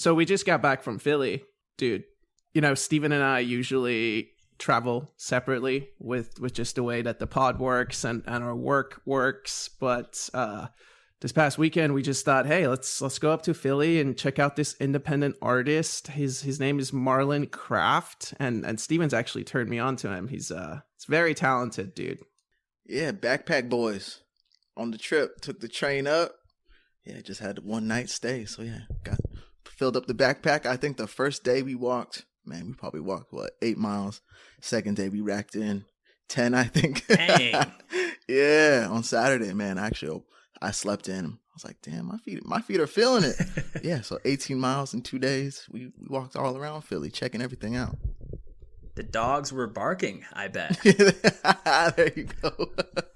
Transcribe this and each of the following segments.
So we just got back from Philly, dude. You know, Steven and I usually travel separately with just the way that the pod works and our work works. But this past weekend, we just thought, hey, let's go up to Philly and check out this independent artist. His name is Marlon Craft, and Steven's actually turned me on to him. He's very talented, dude. Yeah, backpack boys on the trip. Took the train up. Yeah, just had a one night stay. So yeah, filled up the backpack. I think the first day we walked, man, we probably walked 8 miles. Second day we racked in 10, I think. Dang. Yeah, on Saturday, man. Actually, I slept in. I was like, damn, my feet are feeling it. Yeah, so 18 miles in 2 days. We walked all around Philly, checking everything out. The dogs were barking, I bet. There you go.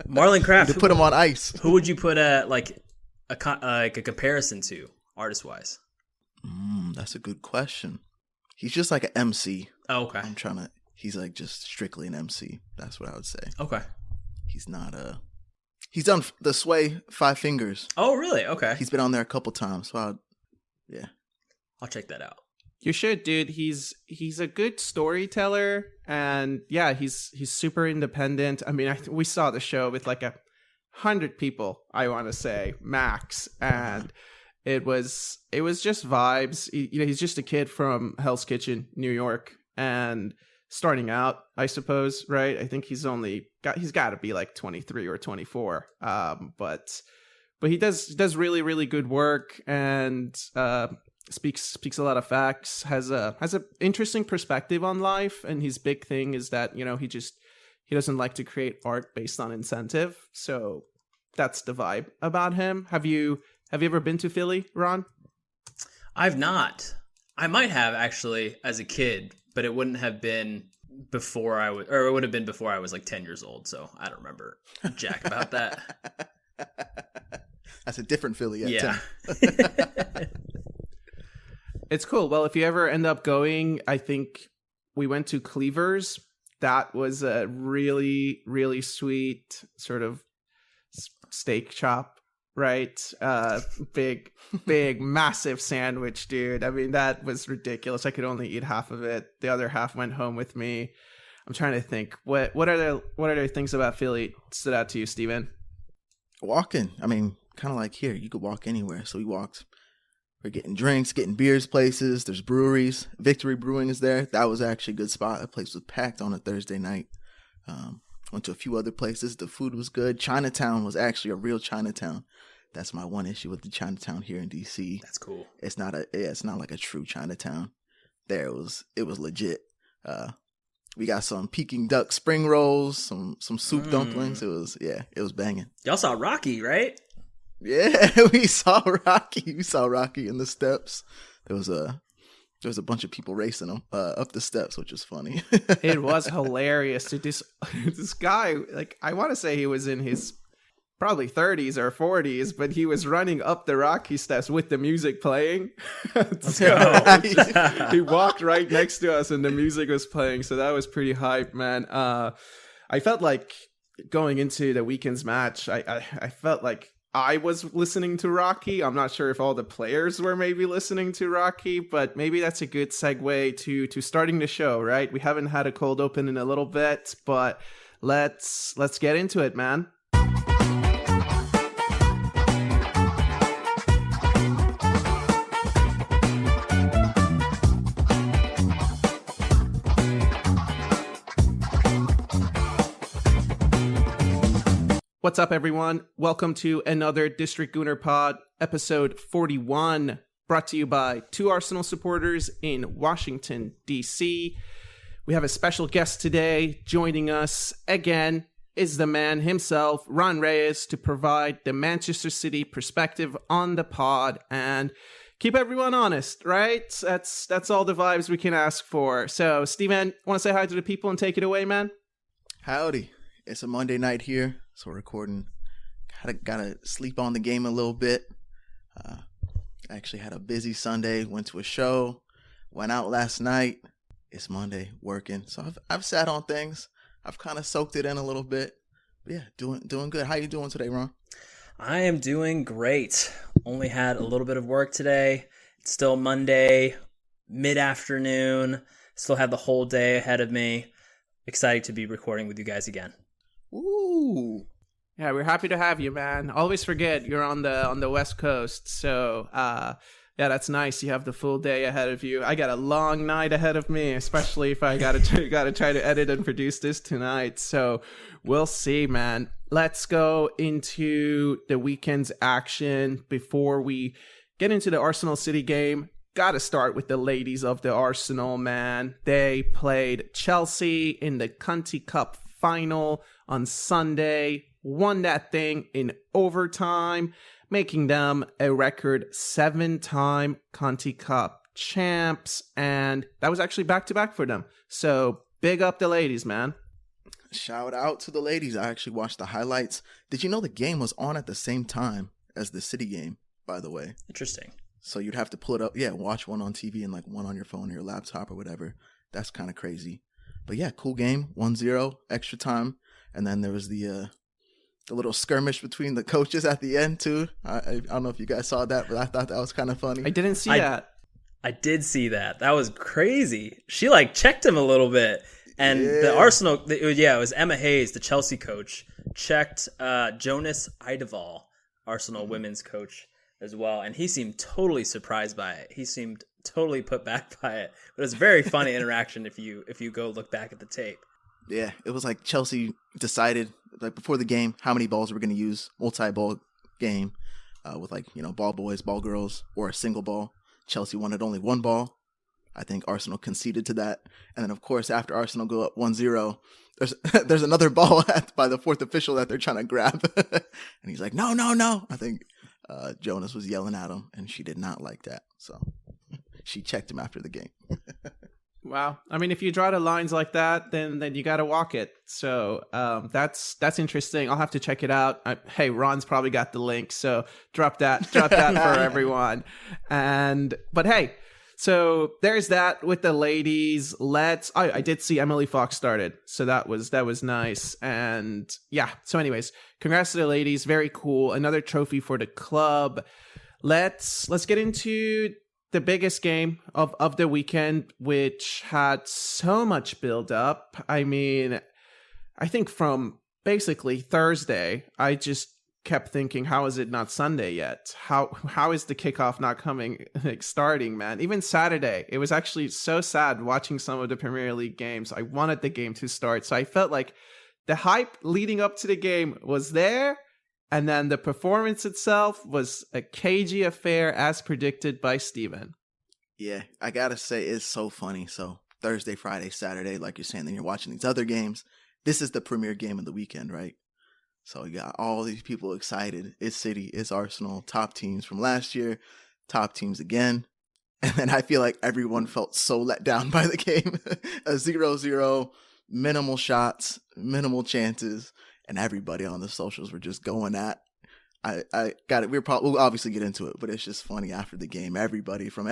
Marlon Craft. To put him on ice. Who would you put a comparison to, artist-wise? That's a good question. He's just like an MC. Oh, okay. He's like just strictly an MC. That's what I would say. Okay. He's not he's done the Sway 5 Fingers. Oh, really? Okay. He's been on there a couple times. So I'll check that out. You should, dude. He's a good storyteller, and yeah, he's super independent. I mean, we saw the show with like 100 people, I want to say, max, and it was just vibes. He's just a kid from Hell's Kitchen, New York, and starting out, I suppose, right? I think he's got to be like 23 or 24, but he does really, really good work, and speaks a lot of facts, has a interesting perspective on life, and his big thing is that, he doesn't like to create art based on incentive. So that's the vibe about him. Have you ever been to Philly, Ron? I've not. I might have, actually, as a kid, but it wouldn't have been before it would have been before I was like 10 years old. So I don't remember jack about that. That's a different Philly at yeah. 10. It's cool. Well, if you ever end up going, I think we went to Cleaver's. That was a really, really sweet sort of steak chop, right? Big, massive sandwich, dude. I mean, that was ridiculous. I could only eat half of it. The other half went home with me. I'm trying to think. What are the things about Philly stood out to you, Steven? Walking. I mean, kind of like here. You could walk anywhere. So we walked. We're getting drinks, getting beers places. There's breweries. Victory Brewing is there. That was actually a good spot. That place was packed on a Thursday night. Went to a few other places. The food was good. Chinatown was actually a real Chinatown. That's my one issue with the Chinatown here in DC. That's cool. It's not like a true Chinatown. There it was legit. We got some Peking duck spring rolls, some soup dumplings. It was banging. Y'all saw Rocky, right? Yeah, we saw Rocky. We saw Rocky in the steps. There was a bunch of people racing him up the steps, which was funny. It was hilarious. This guy, like, I want to say he was in his probably 30s or 40s, but he was running up the Rocky steps with the music playing. He walked right next to us and the music was playing, so that was pretty hype, man. I felt like going into the weekend's match, I felt like I was listening to Rocky. I'm not sure if all the players were maybe listening to Rocky, but maybe that's a good segue to starting the show, right? We haven't had a cold open in a little bit, but let's get into it, man. What's up, everyone? Welcome to another District Gooner Pod, episode 41, brought to you by two Arsenal supporters in Washington, D.C. We have a special guest today. Joining us again is the man himself, Ron Reyes, to provide the Manchester City perspective on the pod and keep everyone honest, right? That's all the vibes we can ask for. So, Steven, want to say hi to the people and take it away, man? Howdy. It's a Monday night here. So we're recording. Gotta sleep on the game a little bit. Actually had a busy Sunday. Went to a show. Went out last night. It's Monday, working. So I've sat on things. I've kind of soaked it in a little bit. But yeah, doing good. How you doing today, Ron? I am doing great. Only had a little bit of work today. Still Monday, mid-afternoon. Still have the whole day ahead of me. Excited to be recording with you guys again. Ooh. Yeah, we're happy to have you, man. Always forget you're on the West Coast, so yeah, that's nice. You have the full day ahead of you. I got a long night ahead of me, especially if I gotta try to edit and produce this tonight. So we'll see, man. Let's go into the weekend's action before we get into the Arsenal City game. Gotta start with the ladies of the Arsenal, man. They played Chelsea in the Conti Cup final on Sunday, won that thing in overtime, making them a record 7-time Conti Cup champs, and that was actually back-to-back for them. So big up the ladies, man. Shout out to the ladies. I actually watched the highlights. Did you know the game was on at the same time as the City game, by the way? Interesting. So you'd have to pull it up. Yeah, watch one on TV and like one on your phone or your laptop or whatever. That's kind of crazy. But yeah, cool game. 1-0, extra time. And then there was the little skirmish between the coaches at the end too. I don't know if you guys saw that, but I thought that was kind of funny. I didn't see that. I did see that. That was crazy. She like checked him a little bit. And the Arsenal, it was Emma Hayes, the Chelsea coach, checked Jonas Eidevall, Arsenal women's coach, as well, and he seemed totally surprised by it. He seemed totally put back by it. But it was a very funny interaction if you go look back at the tape. Yeah, it was like Chelsea decided like before the game how many balls we're going to use, multi-ball game with like, ball boys, ball girls, or a single ball. Chelsea wanted only one ball. I think Arsenal conceded to that. And then, of course, after Arsenal go up 1-0, there's another ball by the fourth official that they're trying to grab. And he's like, no. I think Jonas was yelling at him, and she did not like that. So she checked him after the game. Wow. I mean, if you draw the lines like that, then you got to walk it. So that's interesting. I'll have to check it out. Hey, Ron's probably got the link, so drop that for everyone. But hey, so there's that with the ladies. I did see Emily Fox started, so that was nice. And yeah, so anyways, congrats to the ladies. Very cool. Another trophy for the club. Let's get into the biggest game of the weekend, which had so much build up. I mean, I think from basically Thursday, I just kept thinking, how is it not Sunday yet? How is the kickoff not starting, man? Even Saturday, it was actually so sad watching some of the Premier League games. I wanted the game to start, so I felt like the hype leading up to the game was there, and then the performance itself was a cagey affair as predicted by Steven. Yeah, I gotta say, it's so funny. So Thursday, Friday, Saturday, like you're saying, then you're watching these other games. This is the premier game of the weekend, right? So you got all these people excited. It's City, it's Arsenal, top teams from last year, top teams again. And then I feel like everyone felt so let down by the game. A 0-0, minimal shots, minimal chances, and everybody on the socials were just going at. I got it. We'll obviously get into it, but it's just funny after the game. Everybody from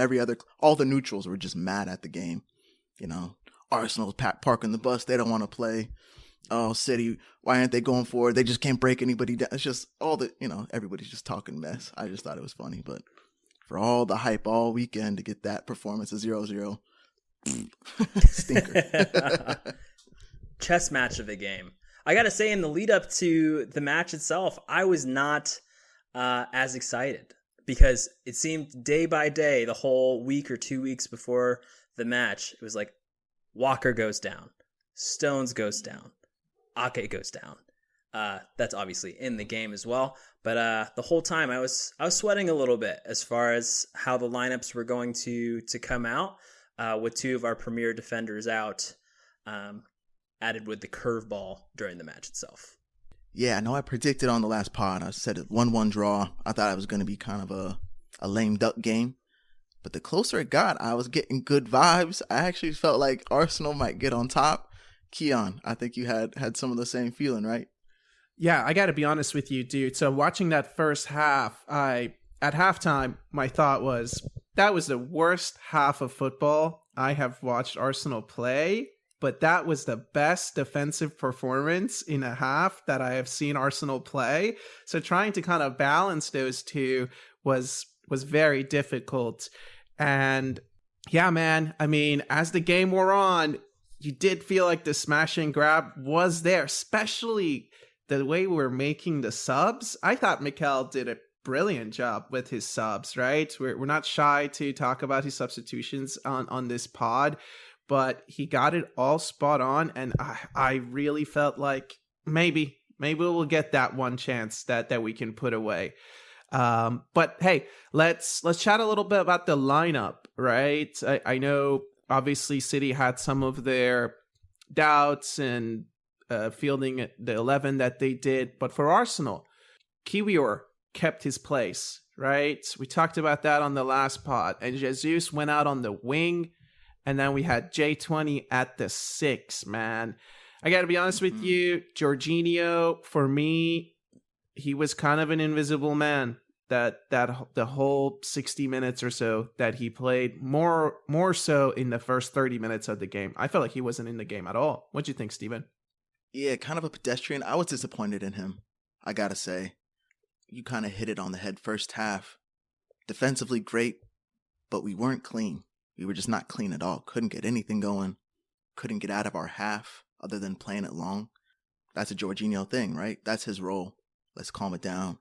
all the neutrals were just mad at the game. Arsenal's parking the bus. They don't want to play. Oh, City, why aren't they going for it? They just can't break anybody down. It's just everybody's just talking mess. I just thought it was funny, but for all the hype all weekend to get that performance of 0-0, stinker. Chess match of the game. I got to say, in the lead up to the match itself, I was not as excited because it seemed day by day, the whole week or 2 weeks before the match, it was like Walker goes down, Stones goes down, Ake goes down. That's obviously in the game as well. But the whole time I was sweating a little bit as far as how the lineups were going to come out with two of our premier defenders out, added with the curveball during the match itself. Yeah, I know I predicted on the last pod. I said a 1-1 draw. I thought it was going to be kind of a lame duck game. But the closer it got, I was getting good vibes. I actually felt like Arsenal might get on top. Keon, I think you had some of the same feeling, right? Yeah, I got to be honest with you, dude. So watching that first half, at halftime, my thought was that was the worst half of football I have watched Arsenal play. But that was the best defensive performance in a half that I have seen Arsenal play. So trying to kind of balance those two was very difficult. And yeah, man, I mean, as the game wore on, you did feel like the smash and grab was there, especially the way we're making the subs. I thought Mikel did a brilliant job with his subs, right? We're not shy to talk about his substitutions on this pod, but he got it all spot on, and I really felt like maybe we'll get that one chance that we can put away. But hey, let's chat a little bit about the lineup, right? I know obviously City had some of their doubts and fielding the 11 that they did, but for Arsenal, Kiwior kept his place, right? We talked about that on the last pod, and Jesus went out on the wing, and then we had J20 at the 6, man. I gotta be honest with you, Jorginho, for me, he was kind of an invisible man that the whole 60 minutes or so that he played, more so in the first 30 minutes of the game. I felt like he wasn't in the game at all. What'd you think, Steven? Yeah, kind of a pedestrian. I was disappointed in him, I gotta say. You kind of hit it on the head first half. Defensively great, but we weren't clean. We were just not clean at all. Couldn't get anything going. Couldn't get out of our half other than playing it long. That's a Jorginho thing, right? That's his role. Let's calm it down.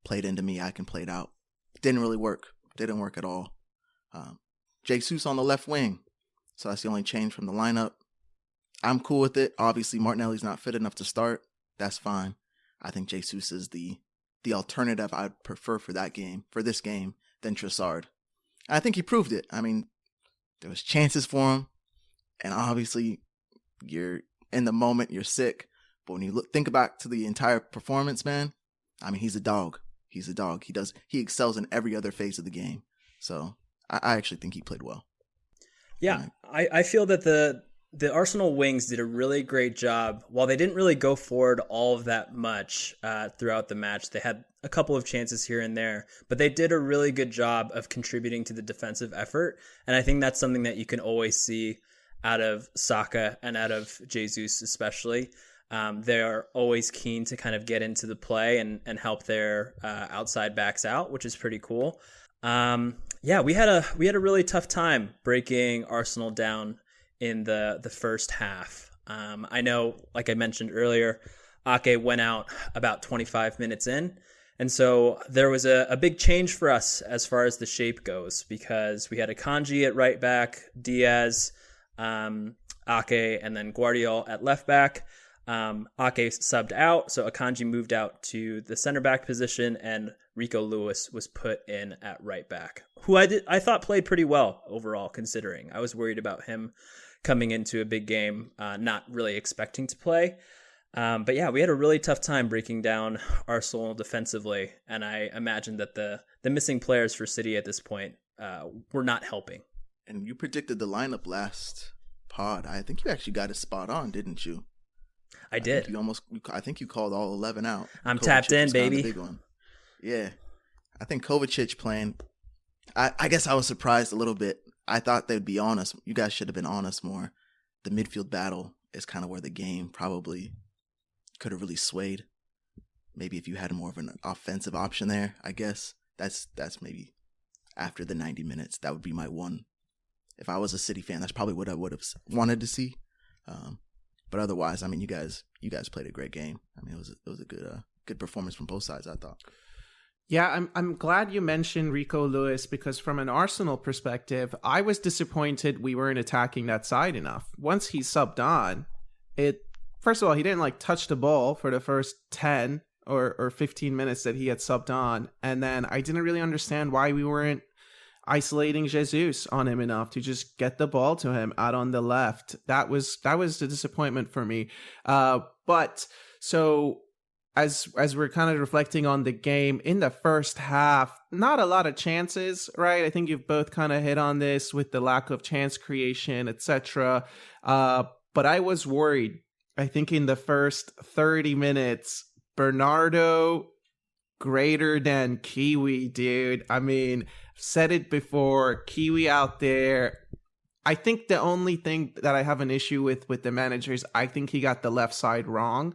Play it into me. I can play it out. Didn't really work. Didn't work at all. Jesus on the left wing. So that's the only change from the lineup. I'm cool with it. Obviously, Martinelli's not fit enough to start. That's fine. I think Jesus is the alternative I'd prefer for this game, than Trossard. And I think he proved it. I mean, there was chances for him, and obviously, you're in the moment, you're sick. But when you think back to the entire performance, man, I mean, he's a dog. He's a dog. He excels in every other phase of the game. So I actually think he played well. Yeah, I feel that the Arsenal wings did a really great job. While they didn't really go forward all of that much throughout the match, they had a couple of chances here and there, but they did a really good job of contributing to the defensive effort. And I think that's something that you can always see out of Saka and out of Jesus especially. They are always keen to kind of get into the play and help their outside backs out, which is pretty cool. Yeah, we had a really tough time breaking Arsenal down in the first half. I know, like I mentioned earlier, Ake went out about 25 minutes in. And so there was a big change for us as far as the shape goes, because we had Akanji at right back, Diaz, Ake, and then Guardiola at left back. Ake subbed out, so Akanji moved out to the center back position, and Rico Lewis was put in at right back, who I thought played pretty well overall, considering. I was worried about him coming into a big game, not really expecting to play. But yeah, we had a really tough time breaking down Arsenal defensively, and I imagine that the missing players for City at this point were not helping. And you predicted the lineup last pod. I think you actually got it spot on, didn't you? I did. I think you called all 11 out. I'm tapped in, baby. Big one. Yeah. I think Kovacic playing. I guess I was surprised a little bit. I thought they'd be on us. You guys should have been on us more. The midfield battle is kind of where the game probably could have really swayed. Maybe if you had more of an offensive option there, I guess. That's maybe after the 90 minutes. That would be my one. If I was a City fan, that's probably what I would have wanted to see. But otherwise, I mean, you guys played a great game. I mean, it was a good performance from both sides, I thought. Yeah, I'm glad you mentioned Rico Lewis, because from an Arsenal perspective, I was disappointed we weren't attacking that side enough. Once he subbed on, first of all, he didn't touch the ball for the first 10 or 15 minutes that he had subbed on, and then I didn't really understand why we weren't isolating Jesus on him enough to just get the ball to him out on the left. That was the disappointment for me. But so as we're kind of reflecting on the game in the first half, not a lot of chances, right? I think you've both kind of hit on this with the lack of chance creation, etc. But I was worried. I think in the first 30 minutes, Bernardo greater than Kiwi, dude. I mean, said it before, Kiwi out there. I think the only thing that I have an issue with the manager is I think he got the left side wrong.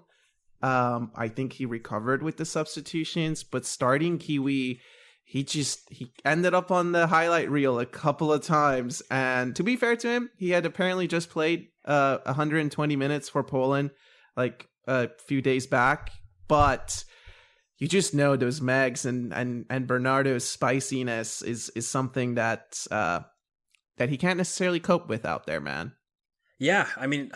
I think he recovered with the substitutions, but starting Kiwi he ended up on the highlight reel a couple of times. And to be fair to him, he had apparently just played 120 minutes for Poland like a few days back. But you just know those megs and Bernardo's spiciness is something that he can't necessarily cope with out there, man. Yeah, I mean,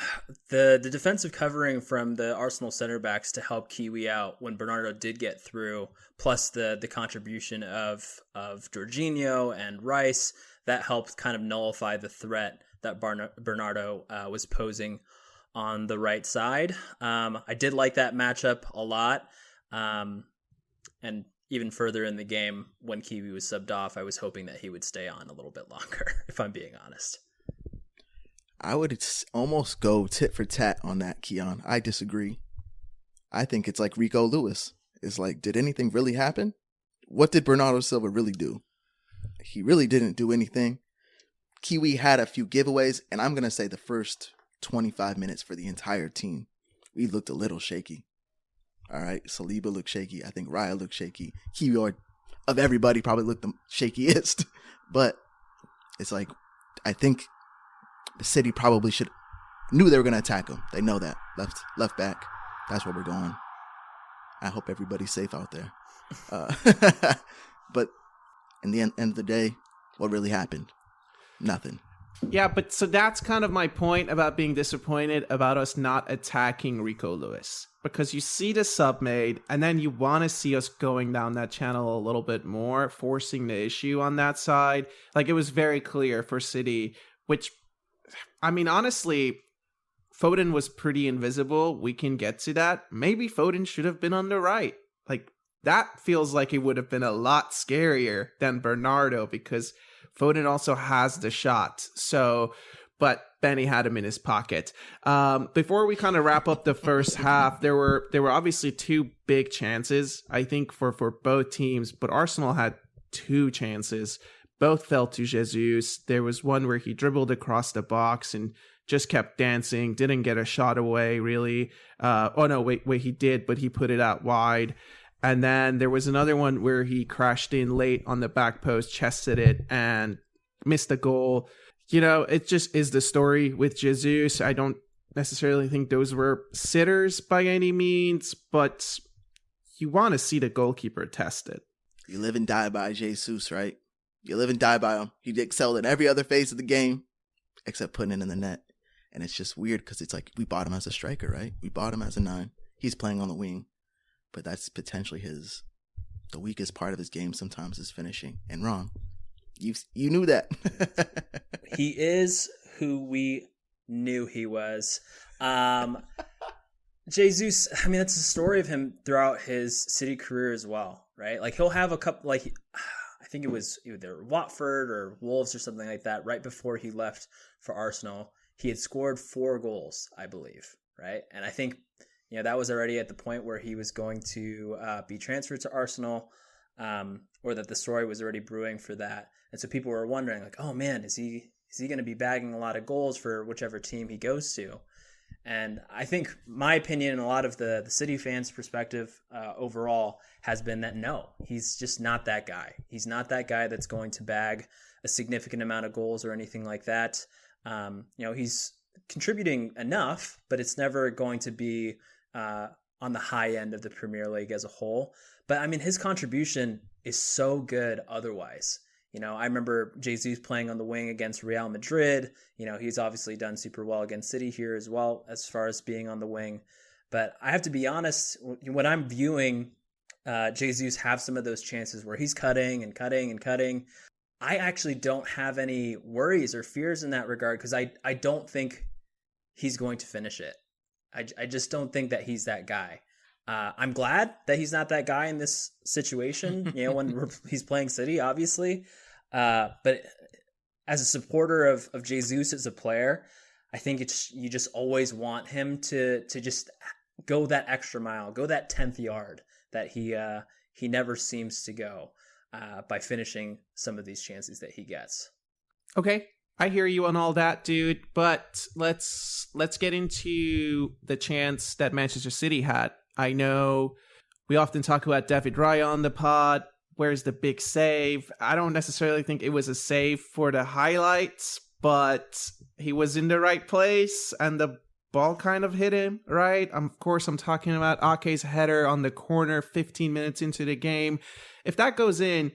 the defensive covering from the Arsenal center backs to help Kiwi out when Bernardo did get through, plus the contribution of Jorginho and Rice, that helped kind of nullify the threat that Bernardo was posing on the right side. I did like that matchup a lot. And even further in the game, when Kiwi was subbed off, I was hoping that he would stay on a little bit longer, if I'm being honest. I would almost go tit for tat on that, Keon. I disagree. I think it's like Rico Lewis. It's like, did anything really happen? What did Bernardo Silva really do? He really didn't do anything. Kiwi had a few giveaways, and I'm going to say the first 25 minutes for the entire team, we looked a little shaky. All right, Saliba looked shaky. I think Raya looked shaky. Kiwi, of everybody, probably looked the shakiest. But it's like, I think the City probably knew they were going to attack him. They know that. Left back. That's where we're going. I hope everybody's safe out there. But in the end of the day, what really happened? Nothing. Yeah, but so that's kind of my point about being disappointed about us not attacking Rico Lewis. Because you see the sub made, and then you want to see us going down that channel a little bit more, forcing the issue on that side. Like, it was very clear for City, which, I mean, honestly, Foden was pretty invisible. We can get to that. Maybe Foden should have been on the right. Like, that feels like it would have been a lot scarier than Bernardo, because Foden also has the shot. So, but Benny had him in his pocket. Before we kind of wrap up the first half, there were obviously two big chances, I think, for both teams. But Arsenal had two chances. Both fell to Jesus. There was one where he dribbled across the box and just kept dancing, didn't get a shot away, really. Wait, he did, but he put it out wide. And then there was another one where he crashed in late on the back post, chested it, and missed the goal. You know, it just is the story with Jesus. I don't necessarily think those were sitters by any means, but you want to see the goalkeeper tested. You live and die by Jesus, right? You live and die by him. He excelled in every other phase of the game except putting it in the net. And it's just weird because it's like we bought him as a striker, right? We bought him as a 9. He's playing on the wing. But that's potentially the weakest part of his game sometimes is finishing. And wrong. You knew that. He is who we knew he was. Jesus, I mean, that's the story of him throughout his City career as well, right? Like, he'll have a couple, like, I think it was either Watford or Wolves or something like that, right before he left for Arsenal. He had scored 4 goals, I believe, right? And I think, that was already at the point where he was going to be transferred to Arsenal, or that the story was already brewing for that. And so people were wondering, like, oh man, is he going to be bagging a lot of goals for whichever team he goes to? And I think my opinion and a lot of the City fans' perspective overall has been that no, he's just not that guy. He's not that guy that's going to bag a significant amount of goals or anything like that. He's contributing enough, but it's never going to be on the high end of the Premier League as a whole. But I mean, his contribution is so good otherwise. I remember Jesus playing on the wing against Real Madrid. He's obviously done super well against City here as well, as far as being on the wing. But I have to be honest, when I'm viewing Jesus have some of those chances where he's cutting and cutting and cutting, I actually don't have any worries or fears in that regard, because I don't think he's going to finish it. I just don't think that he's that guy. I'm glad that he's not that guy in this situation, when he's playing City, obviously. But as a supporter of Jesus as a player, I think you just always want him to just go that extra mile, go that 10th yard that he never seems to go by finishing some of these chances that he gets. Okay. I hear you on all that, dude, but let's get into the chance that Manchester City had. I know we often talk about David Raya on the pod, where's the big save? I don't necessarily think it was a save for the highlights, but he was in the right place and the ball kind of hit him, right? Of course, I'm talking about Ake's header on the corner 15 minutes into the game. If that goes in,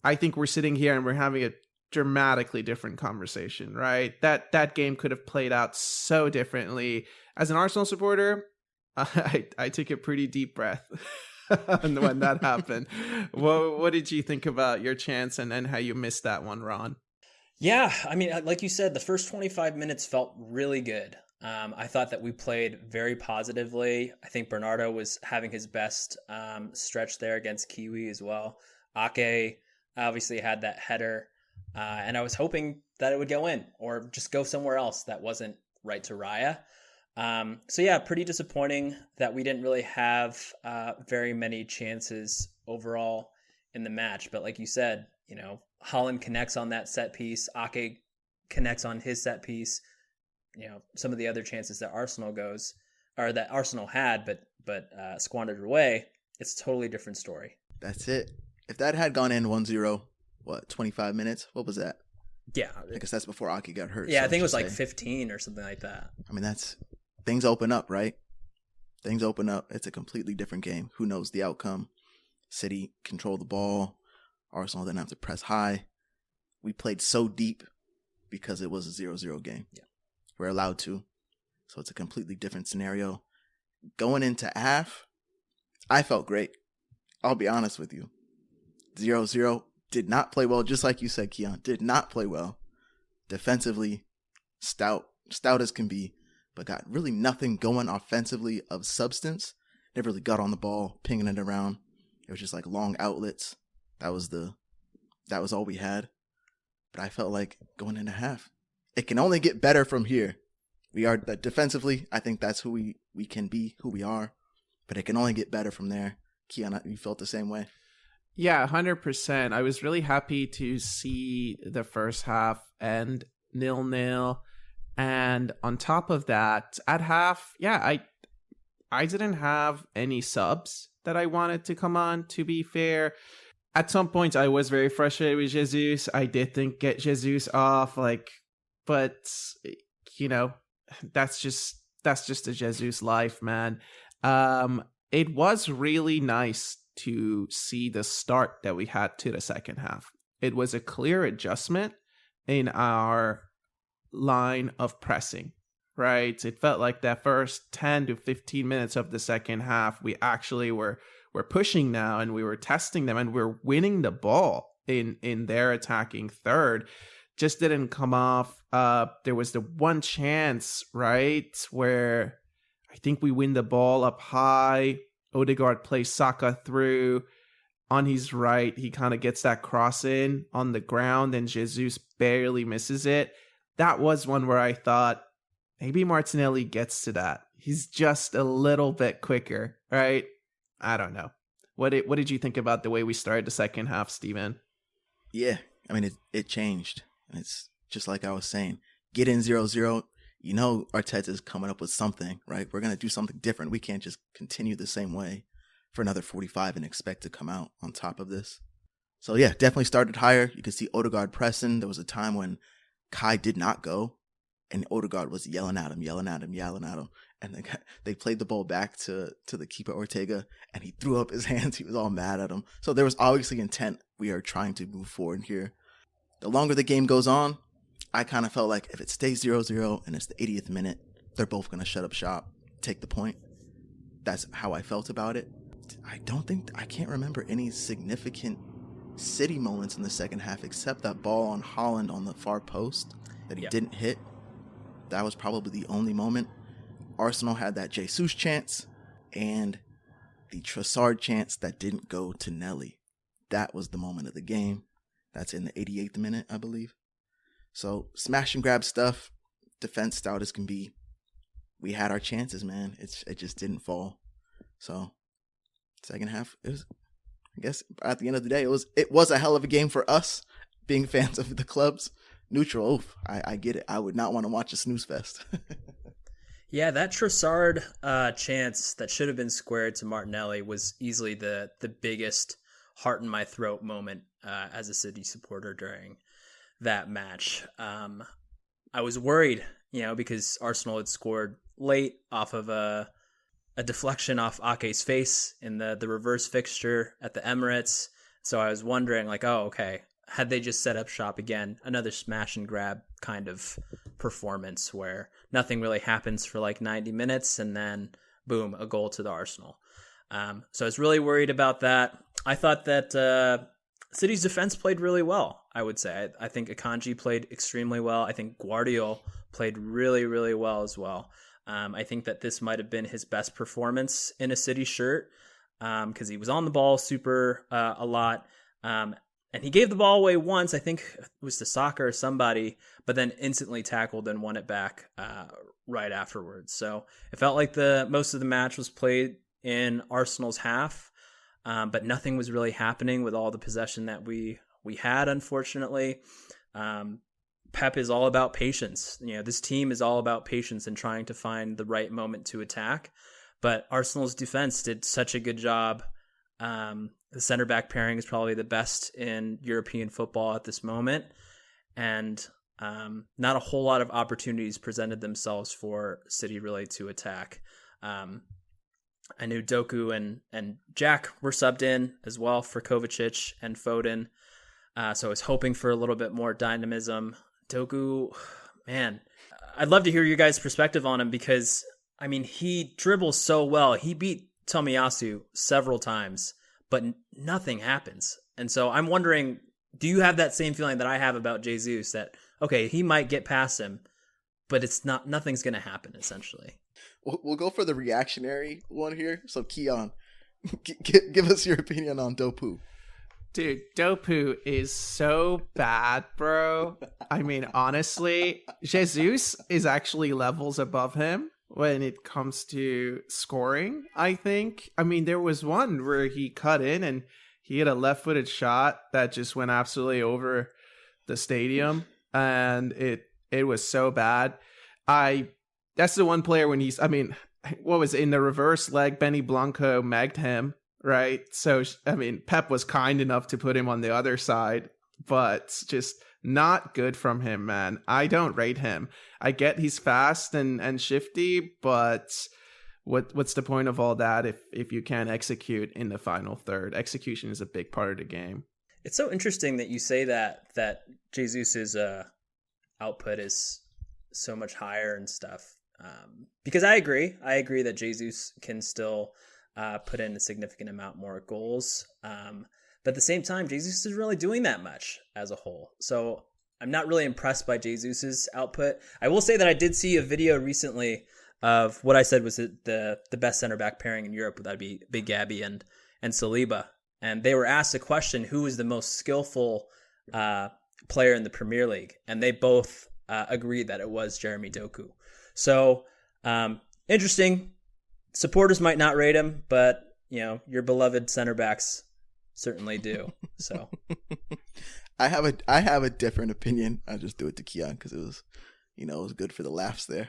I think we're sitting here and we're having a dramatically different conversation, right? That game could have played out so differently. As an Arsenal supporter, I took a pretty deep breath when that happened. What did you think about your chance and how you missed that one, Ron? Yeah, I mean, like you said, the first 25 minutes felt really good. I thought that we played very positively. I think Bernardo was having his best stretch there against Kiwi as well. Ake obviously had that header, and I was hoping that it would go in or just go somewhere else that wasn't right to Raya. So yeah, pretty disappointing that we didn't really have very many chances overall in the match. But like you said, you know, Holland connects on that set piece. Ake connects on his set piece. You know, some of the other chances that Arsenal had, but squandered away. It's a totally different story. That's it. If that had gone in 1-0, 25 minutes? What was that? Yeah. I guess that's before Ake got hurt. Yeah, so I think it was like 15 or something like that. I mean, things open up, right? Things open up. It's a completely different game. Who knows the outcome? City controlled the ball. Arsenal didn't have to press high. We played so deep because it was a 0-0 game. Yeah. We're allowed to. So it's a completely different scenario. Going into half, I felt great. I'll be honest with you. 0-0 did not play well, just like you said, Keon. Did not play well. Defensively, stout as can be, but got really nothing going offensively of substance. Never really got on the ball, pinging it around. It was just like long outlets. That was all we had. But I felt like going into half, it can only get better from here. We are defensively. I think that's who we can be, who we are. But it can only get better from there. Keon, you felt the same way? Yeah, 100%. I was really happy to see the first half end 0-0. And on top of that, at half, yeah, I didn't have any subs that I wanted to come on, to be fair. At some points, I was very frustrated with Jesus. I did think get Jesus off, but, you know, that's just a Jesus life, man. It was really nice to see the start that we had to the second half. It was a clear adjustment in our line of pressing, right? It felt like that first 10 to 15 minutes of the second half, we actually were pushing now and we were testing them and we're winning the ball in their attacking third. Just didn't come off. There was the one chance, right, where I think we win the ball up high. Odegaard plays Saka through on his right. He kind of gets that cross in on the ground and Jesus barely misses it. That was one where I thought maybe Martinelli gets to that. He's just a little bit quicker, right? I don't know. What did you think about the way we started the second half, Steven? Yeah, I mean, it changed. And it's just like I was saying, get in 0-0. You know Arteta's coming up with something, right? We're going to do something different. We can't just continue the same way for another 45 and expect to come out on top of this. So yeah, definitely started higher. You could see Odegaard pressing. There was a time when Kai did not go and Odegaard was yelling at him. And they played the ball back to the keeper Ortega and he threw up his hands. He was all mad at him. So there was obviously intent. We are trying to move forward here. The longer the game goes on, I kind of felt like if it stays 0-0 and it's the 80th minute, they're both going to shut up shop, take the point. That's how I felt about it. I can't remember any significant City moments in the second half except that ball on Holland on the far post that he didn't hit. That was probably the only moment. Arsenal had that Jesus chance and the Trossard chance that didn't go to Nelly. That was the moment of the game. That's in the 88th minute, I believe. So smash and grab stuff, defense stout as can be. We had our chances, man. It just didn't fall. So second half, it was, I guess at the end of the day, it was a hell of a game for us, being fans of the clubs. Neutral, oof, I get it. I would not want to watch a Snoozefest. Yeah, that Trossard chance that should have been squared to Martinelli was easily the biggest heart in my throat moment as a City supporter during that match. I was worried, because Arsenal had scored late off of a deflection off Ake's face in the reverse fixture at the Emirates. So I was wondering, like, oh, okay, had they just set up shop again, another smash and grab kind of performance where nothing really happens for like 90 minutes and then boom, a goal to the Arsenal. So I was really worried about that. I thought that City's defense played really well, I would say. I think Akanji played extremely well. I think Guardiola played really, really well as well. I think that this might have been his best performance in a City shirt because he was on the ball super a lot. And he gave the ball away once, I think it was to Saka or somebody, but then instantly tackled and won it back right afterwards. So it felt like most of the match was played in Arsenal's half, but nothing was really happening with all the possession that we had, unfortunately. Pep is all about patience. This team is all about patience and trying to find the right moment to attack. But Arsenal's defense did such a good job. The center back pairing is probably the best in European football at this moment. And not a whole lot of opportunities presented themselves for City really to attack. I knew Doku and Jack were subbed in as well for Kovacic and Foden. So I was hoping for a little bit more dynamism. Doku, man, I'd love to hear your guys' perspective on him because, he dribbles so well. He beat Tomiyasu several times, but nothing happens. And so I'm wondering, do you have that same feeling that I have about Jesus that, okay, he might get past him, but nothing's going to happen, essentially? We'll go for the reactionary one here. So, Keon, give us your opinion on Dopu. Dude, Dopu is so bad, bro. Honestly, Jesus is actually levels above him when it comes to scoring, I think. There was one where he cut in and he hit a left-footed shot that just went absolutely over the stadium, and it was so bad. That's the one player when he's, what was it, in the reverse leg, Benny Blanco megged him, right? So, Pep was kind enough to put him on the other side, but just not good from him, man. I don't rate him. I get he's fast and shifty, but what's the point of all that if you can't execute in the final third? Execution is a big part of the game. It's so interesting that you say that Jesus's output is so much higher and stuff. Because I agree that Jesus can still put in a significant amount more goals. But at the same time, Jesus isn't really doing that much as a whole. So I'm not really impressed by Jesus's output. I will say that I did see a video recently of what I said was the best center back pairing in Europe. That'd be Big Gabby and Saliba. And they were asked a question, who is the most skillful player in the Premier League? And they both agreed that it was Jeremy Doku. So interesting. Supporters might not rate him, but your beloved center backs certainly do. So I have a different opinion. I just do it to Keon because it was good for the laughs there.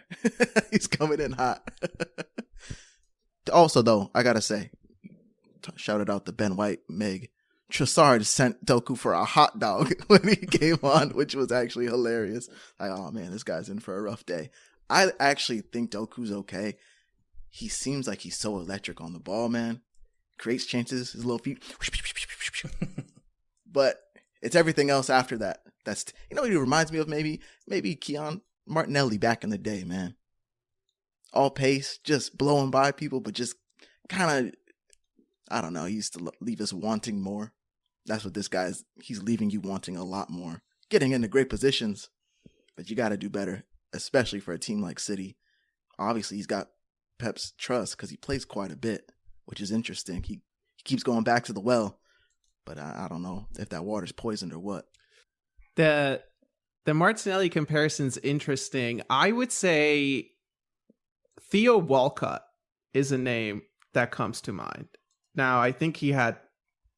He's coming in hot. Also, though, I gotta say, shouted out to Ben White, Meg. Trossard sent Doku for a hot dog when he came on, which was actually hilarious. Like, oh man, this guy's in for a rough day. I actually think Doku's okay. He seems like he's so electric on the ball, man. Creates chances, his little feet. But it's everything else after that. That's, what he reminds me of? Maybe Keon Martinelli back in the day, man. All pace, just blowing by people, but just kind of, I don't know, he used to leave us wanting more. That's what this guy's, he's leaving you wanting a lot more. Getting into great positions, but you got to do better, especially for a team like City. Obviously, he's got Pep's trust because he plays quite a bit, which is interesting. He keeps going back to the well, but I don't know if that water's poisoned or what. The Martinelli comparison's interesting. I would say Theo Walcott is a name that comes to mind. Now, I think he had...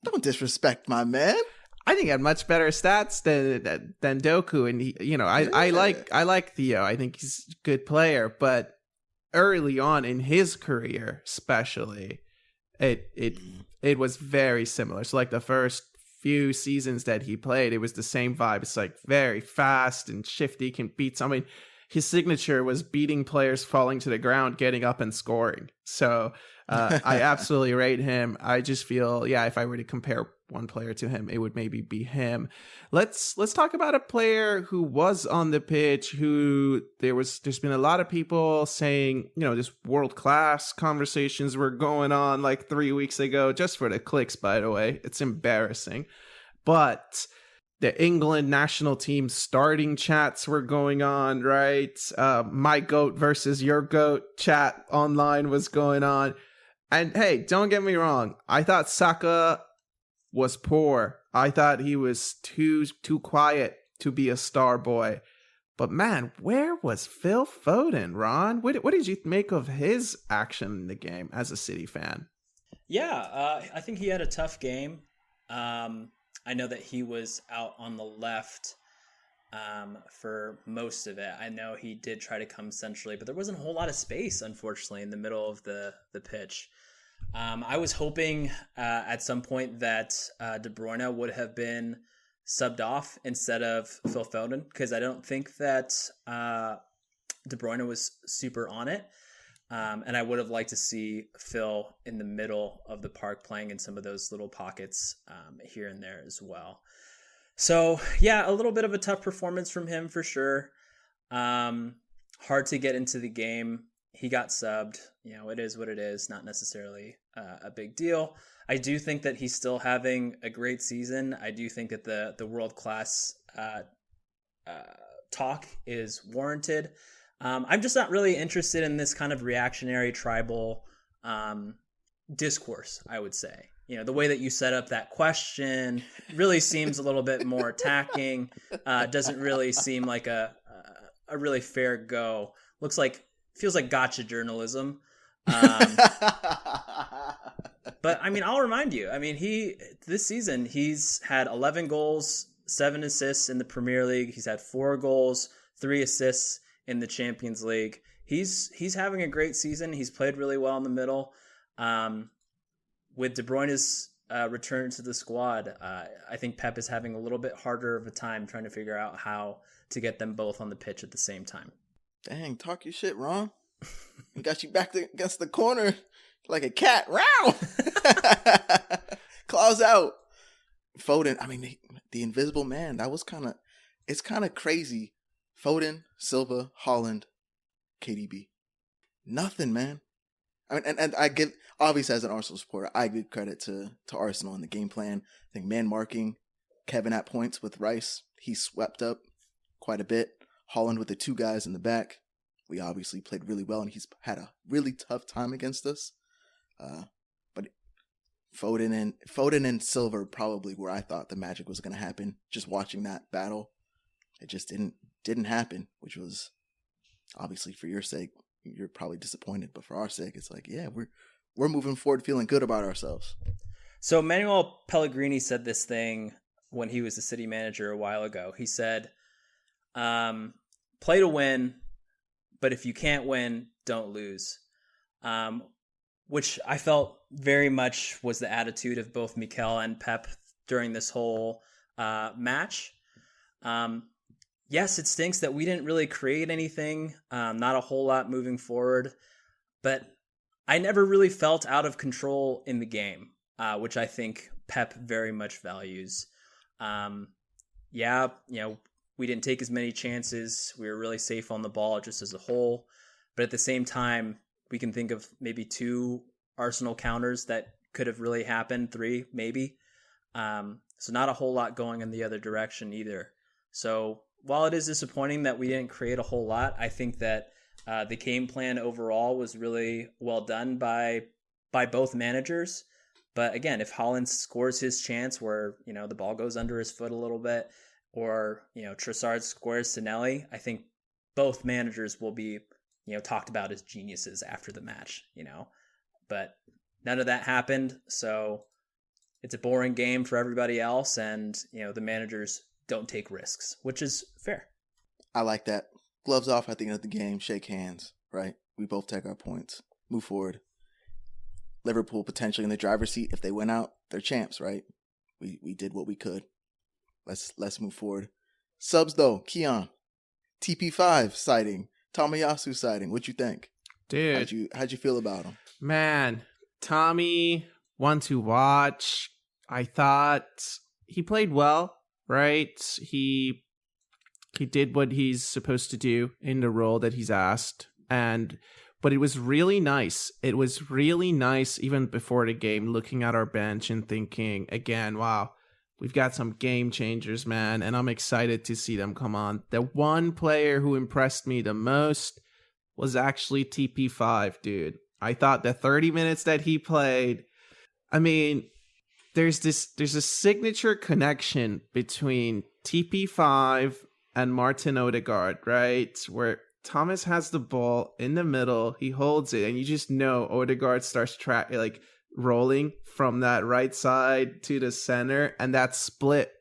Don't disrespect my man. I think he had much better stats than Doku, and he, I like Theo. I think he's a good player, but early on in his career, especially, it it was very similar. So like the first few seasons that he played, it was the same vibe. It's like very fast and shifty, can beat somebody. His signature was beating players, falling to the ground, getting up and scoring. So I absolutely rate him. I just feel, if I were to compare one player to him, it would maybe be him. Let's talk about a player who was on the pitch, who there's been a lot of people saying, this world class conversations were going on like 3 weeks ago, just for the clicks, by the way. It's embarrassing. But the England national team starting chats were going on, right? My GOAT versus your GOAT chat online was going on. And hey, don't get me wrong. I thought Saka was poor. I thought he was too quiet to be a star boy. But man, where was Phil Foden, Ron? What did you make of his action in the game as a City fan? Yeah, I think he had a tough game. I know that he was out on the left for most of it. I know he did try to come centrally, but there wasn't a whole lot of space, unfortunately, in the middle of the pitch. I was hoping at some point that De Bruyne would have been subbed off instead of Phil Foden, because I don't think that De Bruyne was super on it. And I would have liked to see Phil in the middle of the park playing in some of those little pockets here and there as well. So, yeah, a little bit of a tough performance from him for sure. Hard to get into the game. He got subbed. It is what it is. Not necessarily a big deal. I do think that he's still having a great season. I do think that the world-class talk is warranted. I'm just not really interested in this kind of reactionary tribal discourse, I would say. The way that you set up that question really seems a little bit more attacking. Doesn't really seem like a really fair go. Feels like gotcha journalism. But I mean, I'll remind you, this season, he's had 11 goals, 7 assists in the Premier League. He's had 4 goals, 3 assists in the Champions League. He's having a great season. He's played really well in the middle. With De Bruyne's return to the squad, I think Pep is having a little bit harder of a time trying to figure out how to get them both on the pitch at the same time. Dang, talk your shit, Ron. We got you back against the corner like a cat. Row! Claws out. Foden, the invisible man, it's kind of crazy. Foden, Silva, Haaland, KDB. Nothing, man. And I give, obviously as an Arsenal supporter, I give credit to Arsenal in the game plan. I think man marking, Kevin at points with Rice, he swept up quite a bit. Haaland with the 2 guys in the back. We obviously played really well, and he's had a really tough time against us. But Foden and Silva probably where I thought the magic was going to happen. Just watching that battle, it just didn't happen, which was obviously for your sake. You're probably disappointed, but for our sake, it's like, yeah, we're moving forward, feeling good about ourselves. So Manuel Pellegrini said this thing when he was the City manager a while ago. He said, "Play to win, but if you can't win, don't lose." Which I felt very much was the attitude of both Mikel and Pep during this whole match. Yes, it stinks that we didn't really create anything, not a whole lot moving forward, but I never really felt out of control in the game, which I think Pep very much values. We didn't take as many chances. We were really safe on the ball just as a whole, but at the same time, we can think of maybe 2 Arsenal counters that could have really happened, 3 maybe. So not a whole lot going in the other direction either. So while it is disappointing that we didn't create a whole lot, I think that the game plan overall was really well done by both managers. But again, if Haaland scores his chance where, the ball goes under his foot a little bit, or, Trossard squares Sinelli, I think both managers will be, talked about as geniuses after the match, But none of that happened, so it's a boring game for everybody else, and, the managers don't take risks, which is fair. I like that. Gloves off at the end of the game, shake hands, right? We both take our points, move forward. Liverpool potentially in the driver's seat. If they win out, they're champs, right? We did what we could. Let's move forward. Subs though, Keon, TP5 sighting, Tomiyasu sighting. What you think? Dude, How'd you feel about him? man, Tommy, one to watch. I thought he played well, right? He did what he's supposed to do in the role that he's asked, but it was really nice. It was really nice even before the game, looking at our bench and thinking again, wow, we've got some game changers, man, and I'm excited to see them come on. The one player who impressed me the most was actually TP5, dude. I thought the 30 minutes that he played, I mean, there's a signature connection between TP5 and Martin Odegaard, right? Where Thomas has the ball in the middle, he holds it, and you just know Odegaard starts rolling from that right side to the center, and that split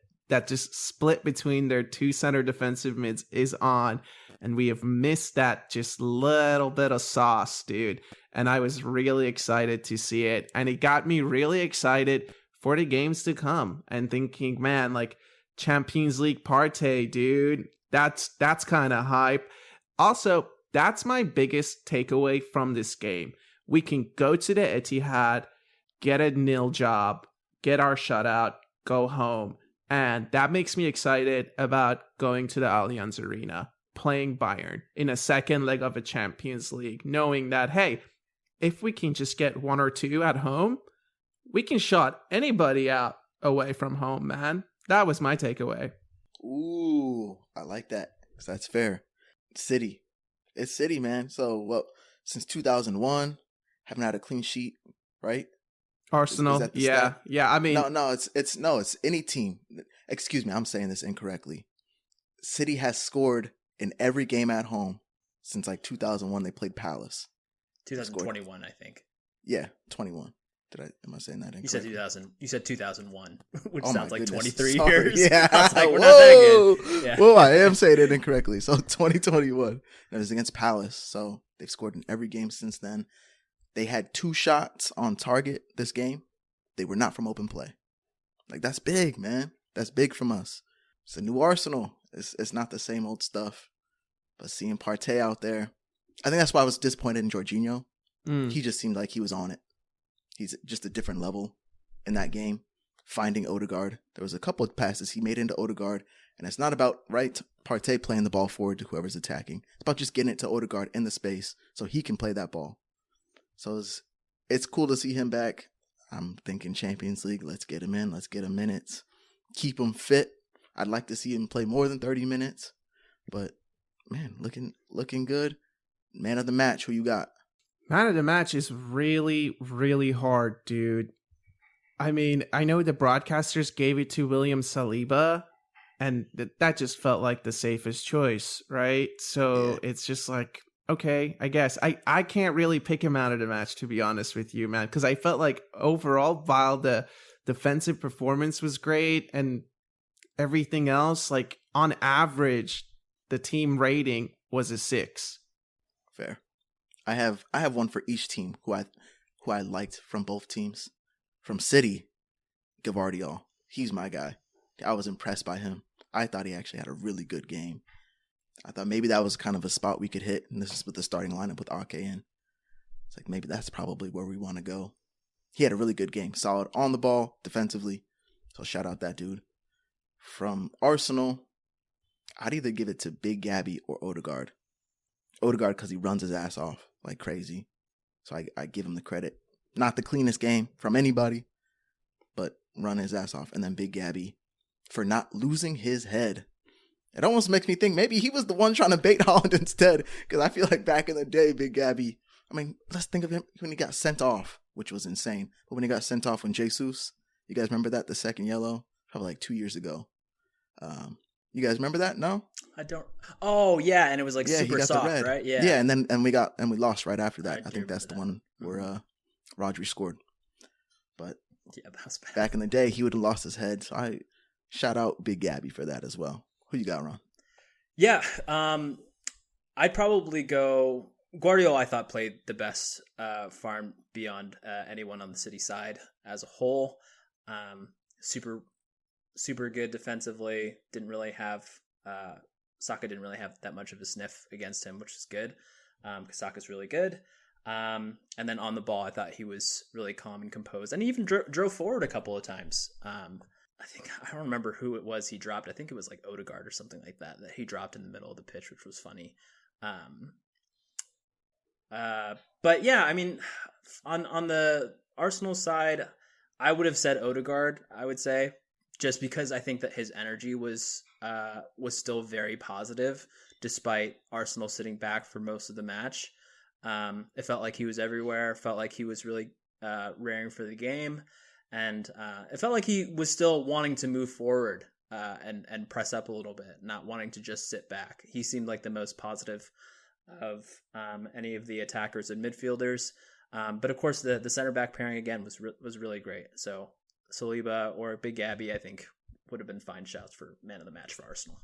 between their two center defensive mids is on, and we have missed that just little bit of sauce, dude. And I was really excited to see it, and it got me really excited for the games to come, and thinking, man, like Champions League Partey, dude, that's kind of hype. Also, that's my biggest takeaway from this game. We can go to the Etihad, get a 0 job, get our shutout, go home. And that makes me excited about going to the Allianz Arena, playing Bayern in a second leg of a Champions League, knowing that, hey, if we can just get 1 or 2 at home, we can shut anybody out away from home, man. That was my takeaway. Ooh, I like that, because that's fair. City. It's City, man. So, since 2001, haven't had a clean sheet, right? Arsenal, yeah. I mean, no, it's any team. Excuse me, I'm saying this incorrectly. City has scored in every game at home since 2001. They played Palace. 2021, I think. Yeah, 21. Am I saying that incorrectly? You said 2000. You said 2001, which Oh sounds like goodness. 23 Sorry. years. Yeah, I was like, we're not that good. Yeah. Whoa, I am saying it incorrectly. So 2021. And it was against Palace. So they've scored in every game since then. They had 2 shots on target this game. They were not from open play. That's big, man. That's big from us. It's a new Arsenal. It's not the same old stuff. But seeing Partey out there, I think that's why I was disappointed in Jorginho. He just seemed like he was on it. He's just a different level in that game. Finding Odegaard. There was a couple of passes he made into Odegaard. And it's not about, right, Partey playing the ball forward to whoever's attacking. It's about just getting it to Odegaard in the space so he can play that ball. So it's cool to see him back. I'm thinking Champions League. Let's get him in. Let's get him minutes. Keep him fit. I'd like to see him play more than 30 minutes. But, man, looking good. Man of the match, who you got? Man of the match is really, really hard, dude. I mean, I know the broadcasters gave it to William Saliba, and that just felt like the safest choice, right? So It's just like, okay, I guess. I can't really pick him out of the match, to be honest with you, man, because I felt like overall, while the defensive performance was great and everything else, on average, the team rating was a 6. Fair. I have one for each team who I liked from both teams. From City, Gvardiol. He's my guy. I was impressed by him. I thought he actually had a really good game. I thought maybe that was kind of a spot we could hit, and this is with the starting lineup with Ake in. It's maybe that's probably where we want to go. He had a really good game. Solid on the ball, defensively. So shout out that dude. From Arsenal, I'd either give it to Big Gabby or Odegaard. Odegaard because he runs his ass off like crazy. So I give him the credit. Not the cleanest game from anybody, but run his ass off. And then Big Gabby for not losing his head. It almost makes me think maybe he was the one trying to bait Holland instead. Because I feel like back in the day, Big Gabby, I mean, let's think of him when he got sent off, which was insane. But when he got sent off when Jesus, you guys remember that? The second yellow? Probably 2 years ago. You guys remember that? No? I don't. Oh, yeah. And it was super soft, right? Yeah. Yeah. And we lost right after that. I think that's the one where Rodri scored. But yeah, that was bad. Back in the day, he would have lost his head. So I shout out Big Gabby for that as well. Who you got, Ron? Yeah. I'd probably go Guardiola, I thought, played the best far and beyond anyone on the City side as a whole. Super good defensively. Didn't really have Saka didn't really have that much of a sniff against him, which is good because Saka's really good. And then on the ball, I thought he was really calm and composed, and he even drove forward a couple of times. I don't remember who it was he dropped. I think it was like Odegaard or something like that he dropped in the middle of the pitch, which was funny. But yeah, I mean, on the Arsenal side, I would have said Odegaard. I would say, just because I think that his energy was still very positive despite Arsenal sitting back for most of the match. It felt like he was everywhere. Felt like he was really raring for the game, and it felt like he was still wanting to move forward and press up a little bit, not wanting to just sit back. He seemed like the most positive of any of the attackers and midfielders. But of course, the center back pairing again was really great. So Saliba or Big Gabby, I think, would have been fine shouts for man of the match for Arsenal.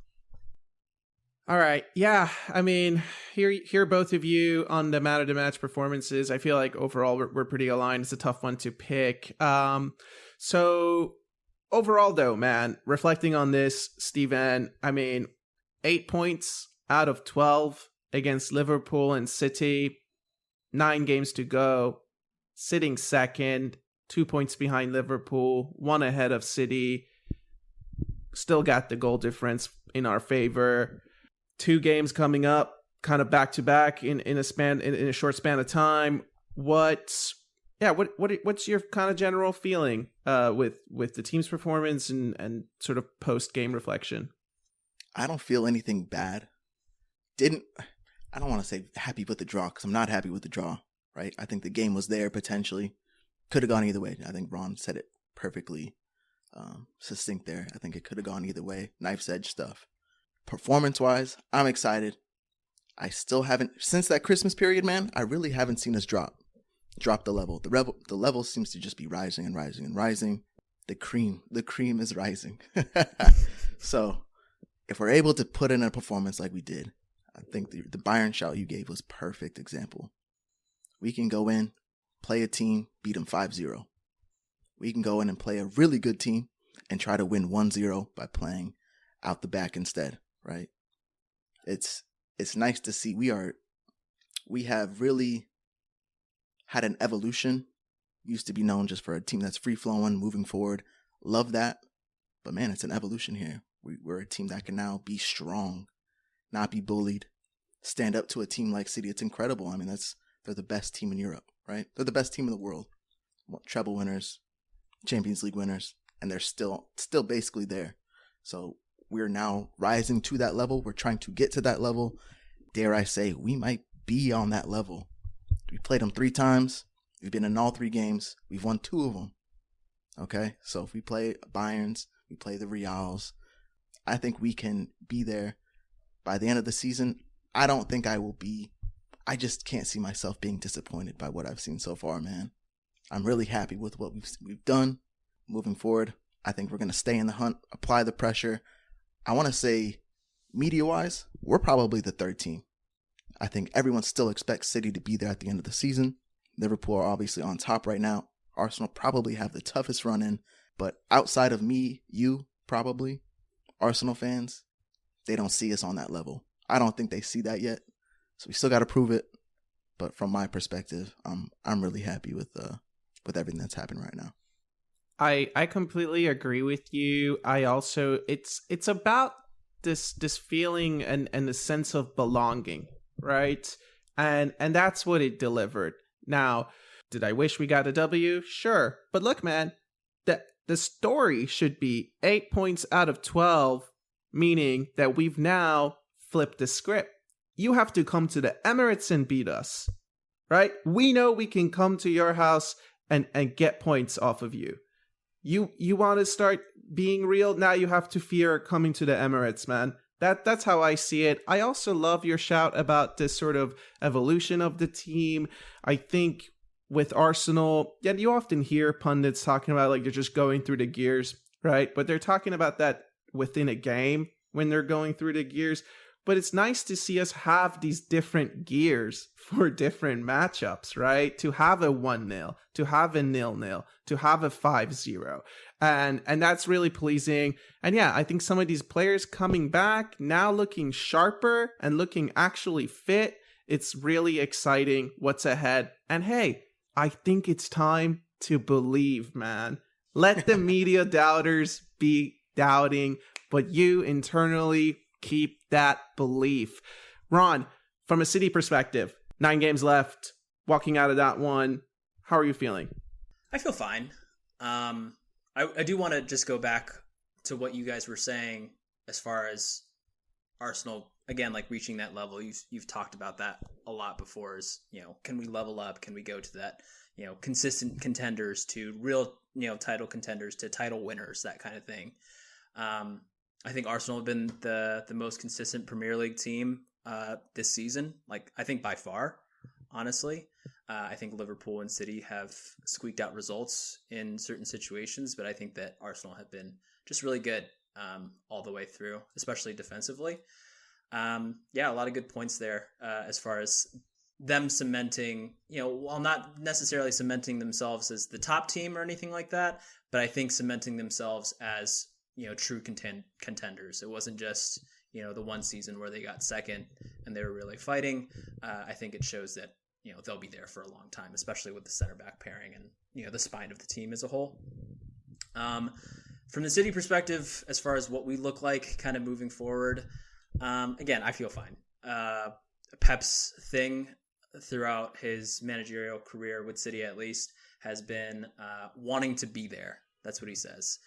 All right. Yeah. I mean, hear both of you on the man of the match performances. I feel like overall we're pretty aligned. It's a tough one to pick. So overall though, man, reflecting on this, Steven, I mean, 8 points out of 12 against Liverpool and City, 9 games to go, sitting second, 2 points behind Liverpool, 1 ahead of City, still got the goal difference in our favor. 2 games coming up, kind of back to back in a short span of time. What's your kind of general feeling with the team's performance and sort of post game reflection? I don't feel anything bad. I don't want to say happy with the draw because I'm not happy with the draw, right? I think the game was there potentially. Could have gone either way. I think Ron said it perfectly succinct there. I think it could have gone either way. Knife's edge stuff. Performance-wise, I'm excited. I still haven't, since that Christmas period, man, I really haven't seen us drop the level. The level seems to just be rising and rising and rising. The cream is rising. So if we're able to put in a performance like we did, I think the Bayern shout you gave was perfect example. We can go in, play a team, beat them 5-0. We can go in and play a really good team and try to win 1-0 by playing out the back instead, right? It's nice to see we have really had an evolution. Used to be known just for a team that's free flowing, moving forward. Love that. But man, it's an evolution here. We're a team that can now be strong, not be bullied, stand up to a team like City. It's incredible. I mean, they're the best team in Europe, right? They're the best team in the world. Treble winners, Champions League winners, and they're still basically there. So we're now rising to that level. We're trying to get to that level. Dare I say, we might be on that level. We played them 3 times. We've been in all 3 games. We've won 2 of them. Okay? So if we play Bayerns, we play the Reals, I think we can be there by the end of the season. I don't think I will be. I just can't see myself being disappointed by what I've seen so far, man. I'm really happy with what we've done. Moving forward, I think we're going to stay in the hunt, apply the pressure. I want to say, media-wise, we're probably the 3rd team. I think everyone still expects City to be there at the end of the season. Liverpool are obviously on top right now. Arsenal probably have the toughest run in, but outside of me, you probably, Arsenal fans, they don't see us on that level. I don't think they see that yet. So we still got to prove it. But from my perspective, I'm really happy with everything that's happened right now. I completely agree with you. I also it's about this feeling and the sense of belonging, right? And that's what it delivered. Now, did I wish we got a W? Sure. But look, man, the story should be 8 points out of 12, meaning that we've now flipped the script. You have to come to the Emirates and beat us, right? We know we can come to your house and get points off of you. You want to start being real? Now you have to fear coming to the Emirates, man. That's how I see it. I also love your shout about this sort of evolution of the team. I think with Arsenal, yeah, you often hear pundits talking about like they're just going through the gears, right? But they're talking about that within a game when they're going through the gears. but it's nice to see us have these different gears for different matchups, right? To have a 1-0, to have a 0-0, to have a 5-0. And that's really pleasing. And yeah, I think some of these players coming back now looking sharper and looking actually fit. It's really exciting what's ahead. And hey, I think it's time to believe, man. Let the media doubters be doubting, but you internally keep that belief. Ron, from a City perspective, 9 games left, walking out of that one, how are you feeling? I feel fine. I do want to just go back to what you guys were saying as far as Arsenal, again, like reaching that level. You've talked about that a lot before, is, can we level up? Can we go to that, consistent contenders to real, title contenders to title winners, that kind of thing. I think Arsenal have been the most consistent Premier League team this season, like I think by far, honestly. I think Liverpool and City have squeaked out results in certain situations, but I think that Arsenal have been just really good all the way through, especially defensively. A lot of good points there as far as them cementing, while not necessarily cementing themselves as the top team or anything like that, but I think cementing themselves as, true contenders. It wasn't just, the one season where they got second and they were really fighting. I think it shows that, they'll be there for a long time, especially with the center back pairing and, the spine of the team as a whole. From the City perspective, as far as what we look like kind of moving forward, again, I feel fine. Pep's thing throughout his managerial career with City, at least, has been wanting to be there. That's what he says.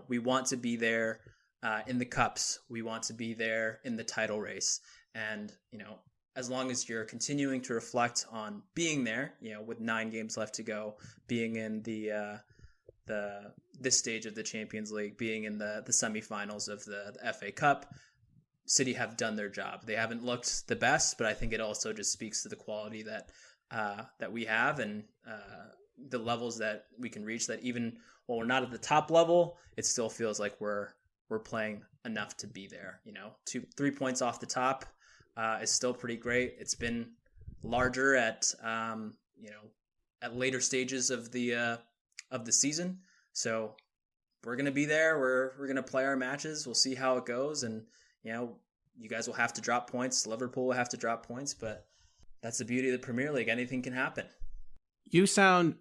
We want to be there in the cups. We want to be there in the title race. And, as long as you're continuing to reflect on being there, with 9 games left to go, being in this stage of the Champions League, being in the semifinals of the FA Cup, City have done their job. They haven't looked the best, but I think it also just speaks to the quality that we have and the levels that we can reach, that even while we're not at the top level, it still feels like we're playing enough to be there. 2-3 points off the top is still pretty great. It's been larger at later stages of the season. So we're going to be there. We're going to play our matches. We'll see how it goes. And, you guys will have to drop points. Liverpool will have to drop points, but that's the beauty of the Premier League. Anything can happen. You sound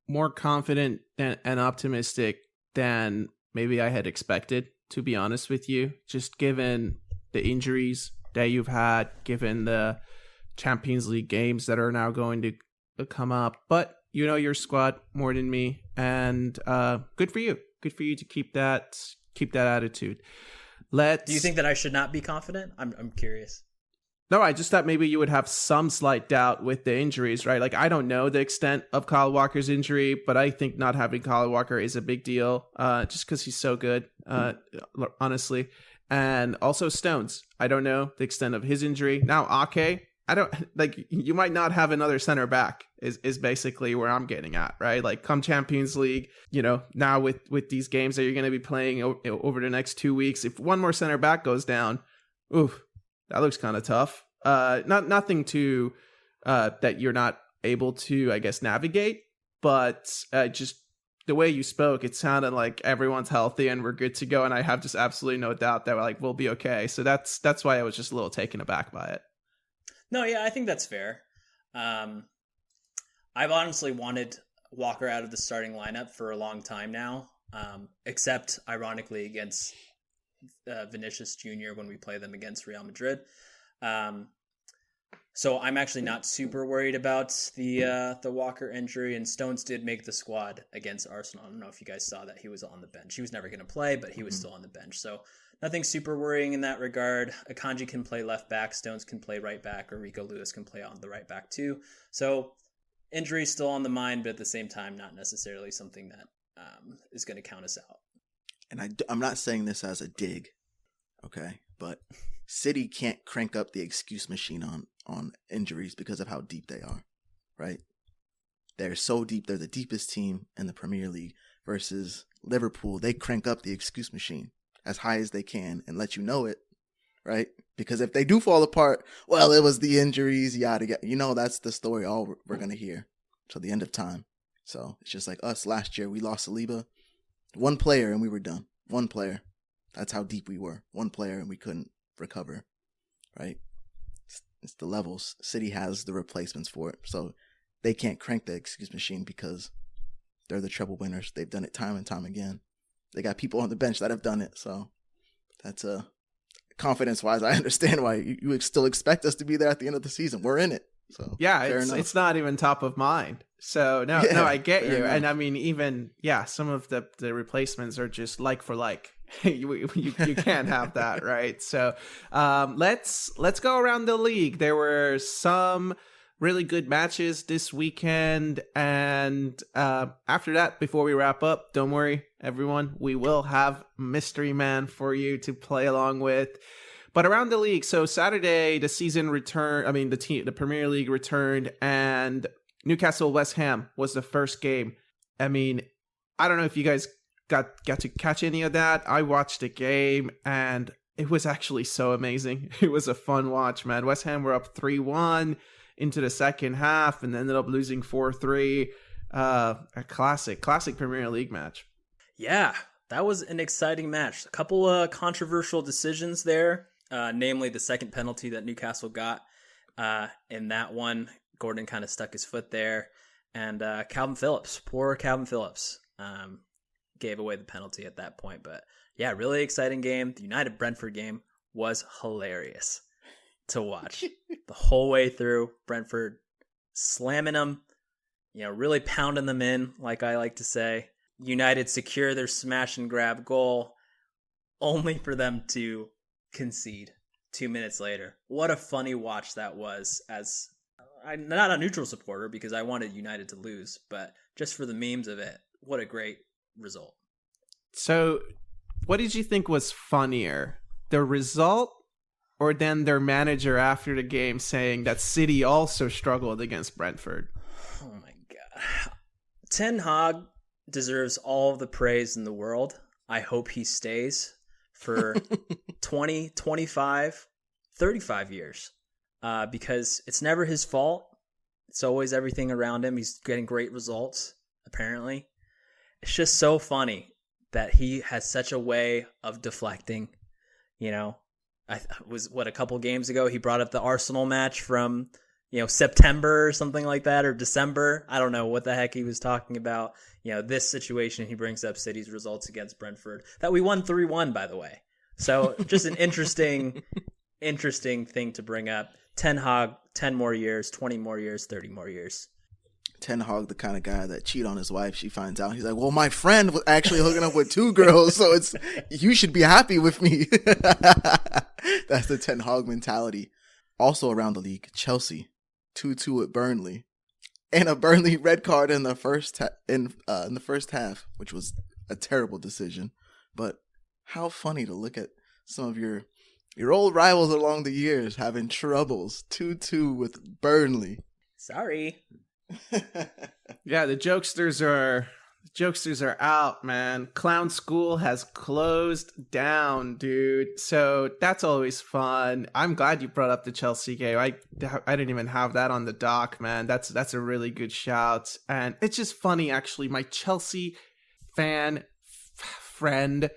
more confident and optimistic than maybe I had expected, to be honest with you, just given the injuries that you've had, given the Champions League games that are now going to come up. But your squad more than me, and good for you. Good for you to keep that attitude. Do you think that I should not be confident? I'm curious. No, I just thought maybe you would have some slight doubt with the injuries, right? Like, I don't know the extent of Kyle Walker's injury, but I think not having Kyle Walker is a big deal, just because he's so good, honestly. And also Stones. I don't know the extent of his injury. Now, Ake, you might not have another center back is basically where I'm getting at, right? Like, come Champions League, now with these games that you're going to be playing over the next 2 weeks, if one more center back goes down, oof, that looks kind of tough. Nothing to that you're not able to, I guess, navigate, but just the way you spoke, it sounded like everyone's healthy and we're good to go. And I have just absolutely no doubt that we'll be okay. So that's why I was just a little taken aback by it. No, yeah, I think that's fair. I've honestly wanted Walker out of the starting lineup for a long time now, except ironically against Vinicius Jr. when we play them against Real Madrid. So I'm actually not super worried about the Walker injury, and Stones did make the squad against Arsenal. I don't know if you guys saw that. He was on the bench. He was never going to play, but he was still on the bench. So nothing super worrying in that regard. Akanji can play left back, Stones can play right back, or Rico Lewis can play on the right back too. So injury still on the mind, but at the same time, not necessarily something that is going to count us out. And I'm not saying this as a dig, okay? But City can't crank up the excuse machine on injuries because of how deep they are, right? They're so deep. They're the deepest team in the Premier League versus Liverpool. They crank up the excuse machine as high as they can and let you know it right? Because if they do fall apart, well, it was the injuries, yada, yada. That's the story all we're going to hear till the end of time. So it's just like us last year. We lost Saliba. One player and we were done. One player. That's how deep we were. One player and we couldn't recover, right? It's the levels. City has the replacements for it. So they can't crank the excuse machine because they're the treble winners. They've done it time and time again. They got people on the bench that have done it. So that's confidence-wise, I understand why you would still expect us to be there at the end of the season. We're in it. So yeah, it's not even top of mind. So no, I get you. Enough. And I mean, even some of the replacements are just like for like. you can't have that, right? So let's go around the league. There were some really good matches this weekend, and after that, before we wrap up, don't worry, everyone, we will have Mystery Man for you to play along with. But around the league, so Saturday the season returned. I mean, the Premier League returned, and Newcastle West Ham was the first game. I mean, I don't know if you guys got to catch any of that. I watched the game, and it was actually so amazing. It was a fun watch, man. West Ham were up 3-1 into the second half, and ended up losing 4-3. A classic Premier League match. Yeah, that was an exciting match. A couple of controversial decisions there. Namely the second penalty that Newcastle got. In that one, Gordon kind of stuck his foot there. And Calvin Phillips, poor Calvin Phillips, gave away the penalty at that point. But yeah, really exciting game. The United-Brentford game was hilarious to watch. The whole way through, Brentford slamming them, really pounding them in, like I like to say. United secure their smash and grab goal, only for them to concede 2 minutes later. What a funny watch that was. As I'm not a neutral supporter because I wanted United to lose, but just for the memes of it, what a great result. So what did you think was funnier, the result or then their manager after the game saying that City also struggled against Brentford? Oh my God. Ten Hag deserves all of the praise in the world. I hope he stays for 20, 25, 35 years because it's never his fault. It's always everything around him. He's getting great results, apparently. It's just so funny that he has such a way of deflecting. A couple games ago, he brought up the Arsenal match from, September or something like that, or December. I don't know what the heck he was talking about. This situation, he brings up City's results against Brentford that we won 3-1, by the way. So just an interesting thing to bring up. Ten Hag, 10 more years, 20 more years, 30 more years. Ten Hag, the kind of guy that cheat on his wife. She finds out. He's like, well, my friend was actually hooking up with 2 girls, so you should be happy with me. That's the Ten Hag mentality. Also around the league, Chelsea 2-2 at Burnley, and a Burnley red card in the first half, which was a terrible decision. But how funny to look at some of your old rivals along the years having troubles. 2-2 with Burnley. Sorry. Yeah, the jokesters are out, man. Clown School has closed down, dude. So that's always fun. I'm glad you brought up the Chelsea game. I didn't even have that on the dock, man. That's a really good shout. And it's just funny, actually. My Chelsea fan friend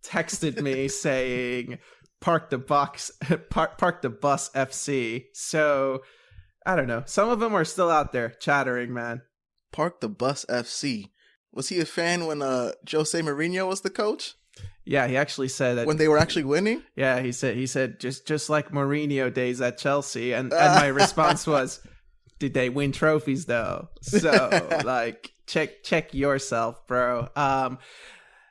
texted me saying, "Park the bus FC." So I don't know. Some of them are still out there chattering, man. Park the Bus FC. Was he a fan when Jose Mourinho was the coach? Yeah, he actually said that when they were actually winning. Yeah, he said just like Mourinho days at Chelsea, and my response was, "Did they win trophies though?" So like, check yourself, bro.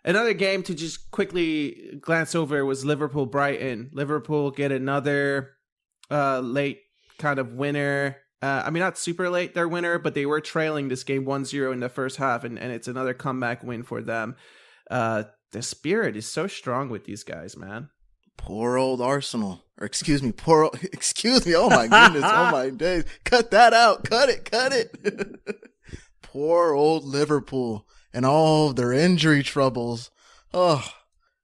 Another game to just quickly glance over was Liverpool-Brighton. Liverpool get another late kind of winner. I mean, not super late, their winner, but they were trailing this game 1-0 in the first half, and it's another comeback win for them. The spirit is so strong with these guys, man. Poor old Arsenal. Or excuse me. Oh my goodness. Oh my days. Cut that out. Cut it. Poor old Liverpool and all of their injury troubles. Oh,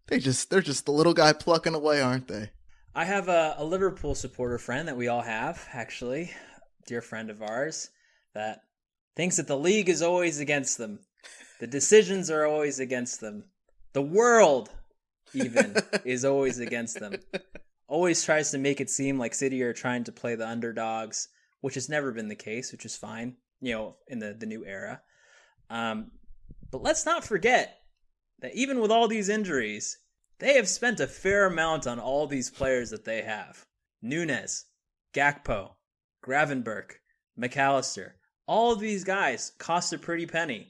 they're just the little guy plucking away, aren't they? I have a Liverpool supporter friend that we all have, actually, dear friend of ours, that thinks that the league is always against them. The decisions are always against them. The world, even, is always against them. Always tries to make it seem like City are trying to play the underdogs, which has never been the case, which is fine, in the new era. But let's not forget that even with all these injuries, they have spent a fair amount on all these players that they have. Nunez, Gakpo, Gravenberch, McAllister. All of these guys cost a pretty penny.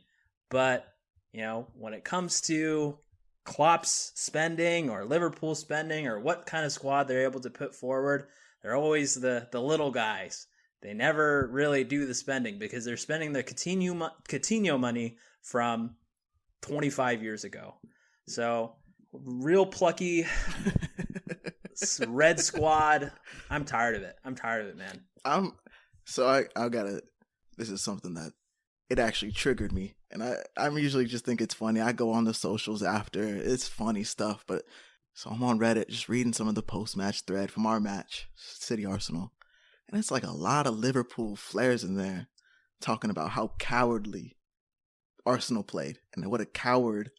But, when it comes to Klopp's spending or Liverpool spending or what kind of squad they're able to put forward, they're always the little guys. They never really do the spending because they're spending the Coutinho money from 25 years ago. So, real plucky red squad. I'm tired of it, man. I gotta, this is something that it actually triggered me. And I'm usually just think it's funny. I go on the socials after. It's funny stuff. But so I'm on Reddit just reading some of the post-match thread from our match, City Arsenal. And it's like a lot of Liverpool flares in there talking about how cowardly Arsenal played. And what a coward.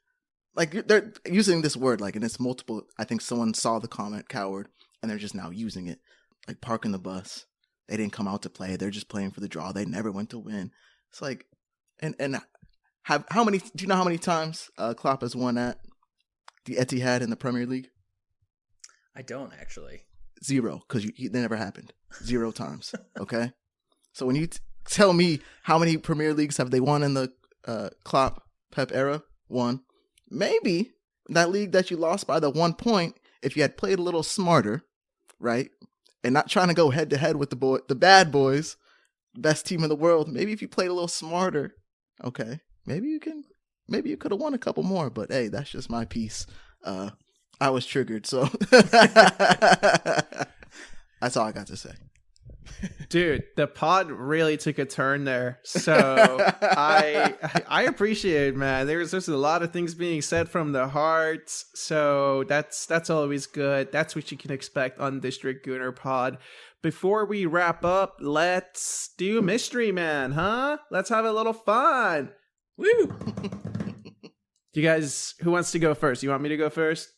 Like, they're using this word, like, and it's multiple. I think someone saw the comment coward, and they're just now using it. Like, parking the bus. They didn't come out to play. They're just playing for the draw. They never went to win. It's like, do you know how many times Klopp has won at the Etihad in the Premier League? I don't, actually. 0, because they never happened. 0 times, okay? So when you tell me how many Premier Leagues have they won in the Klopp Pep era? 1. Maybe that league that you lost by the 1 point, if you had played a little smarter, right, and not trying to go head to head with the bad boys, best team in the world, maybe if you played a little smarter, okay, maybe you could have won a couple more. But hey, that's just my piece. I was triggered, so that's all I got to say. Dude, the pod really took a turn there. So I appreciate it, man. There's a lot of things being said from the heart. So that's always good. That's what you can expect on District Gooner Pod. Before we wrap up, let's do Mystery Man, huh? Let's have a little fun. Woo! You guys, who wants to go first? You want me to go first?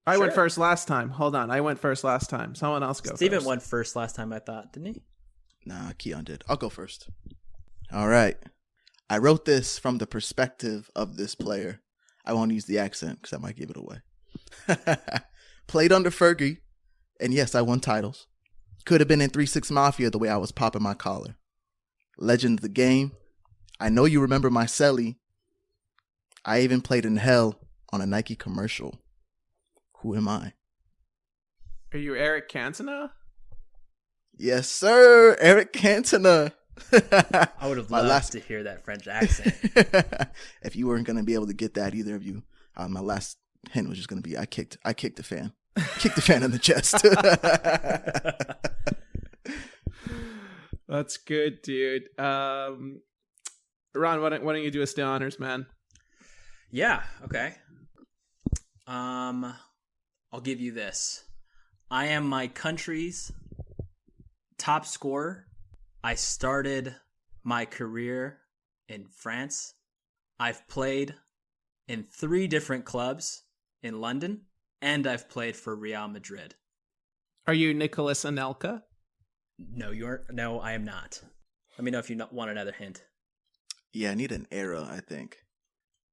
I went first last time. Hold on. I went first last time. Someone else go Steven first. went first last time, I thought. Didn't he? Nah, Keon did. I'll go first. All right. I wrote this from the perspective of this player. I won't use the accent because that might give it away. Played under Fergie. And yes, I won titles. Could have been in 3-6 Mafia the way I was popping my collar. Legend of the game. I know you remember my celly. I even played in hell on a Nike commercial. Who am I? Are you Eric Cantona? Yes, sir. Eric Cantona. I would have loved to hear that French accent. If you weren't going to be able to get that, either of you, my last hint was just going to be I kicked the fan. Kicked the fan in the chest. That's good, dude. Ron, why don't you do us the honors, man? Yeah, okay. I'll give you this. I am my country's top scorer. I started my career in France. I've played in 3 different clubs in London, and I've played for Real Madrid. Are you Nicolas Anelka? No, I am not. Let me know if you want another hint. Yeah, I need an era, I think.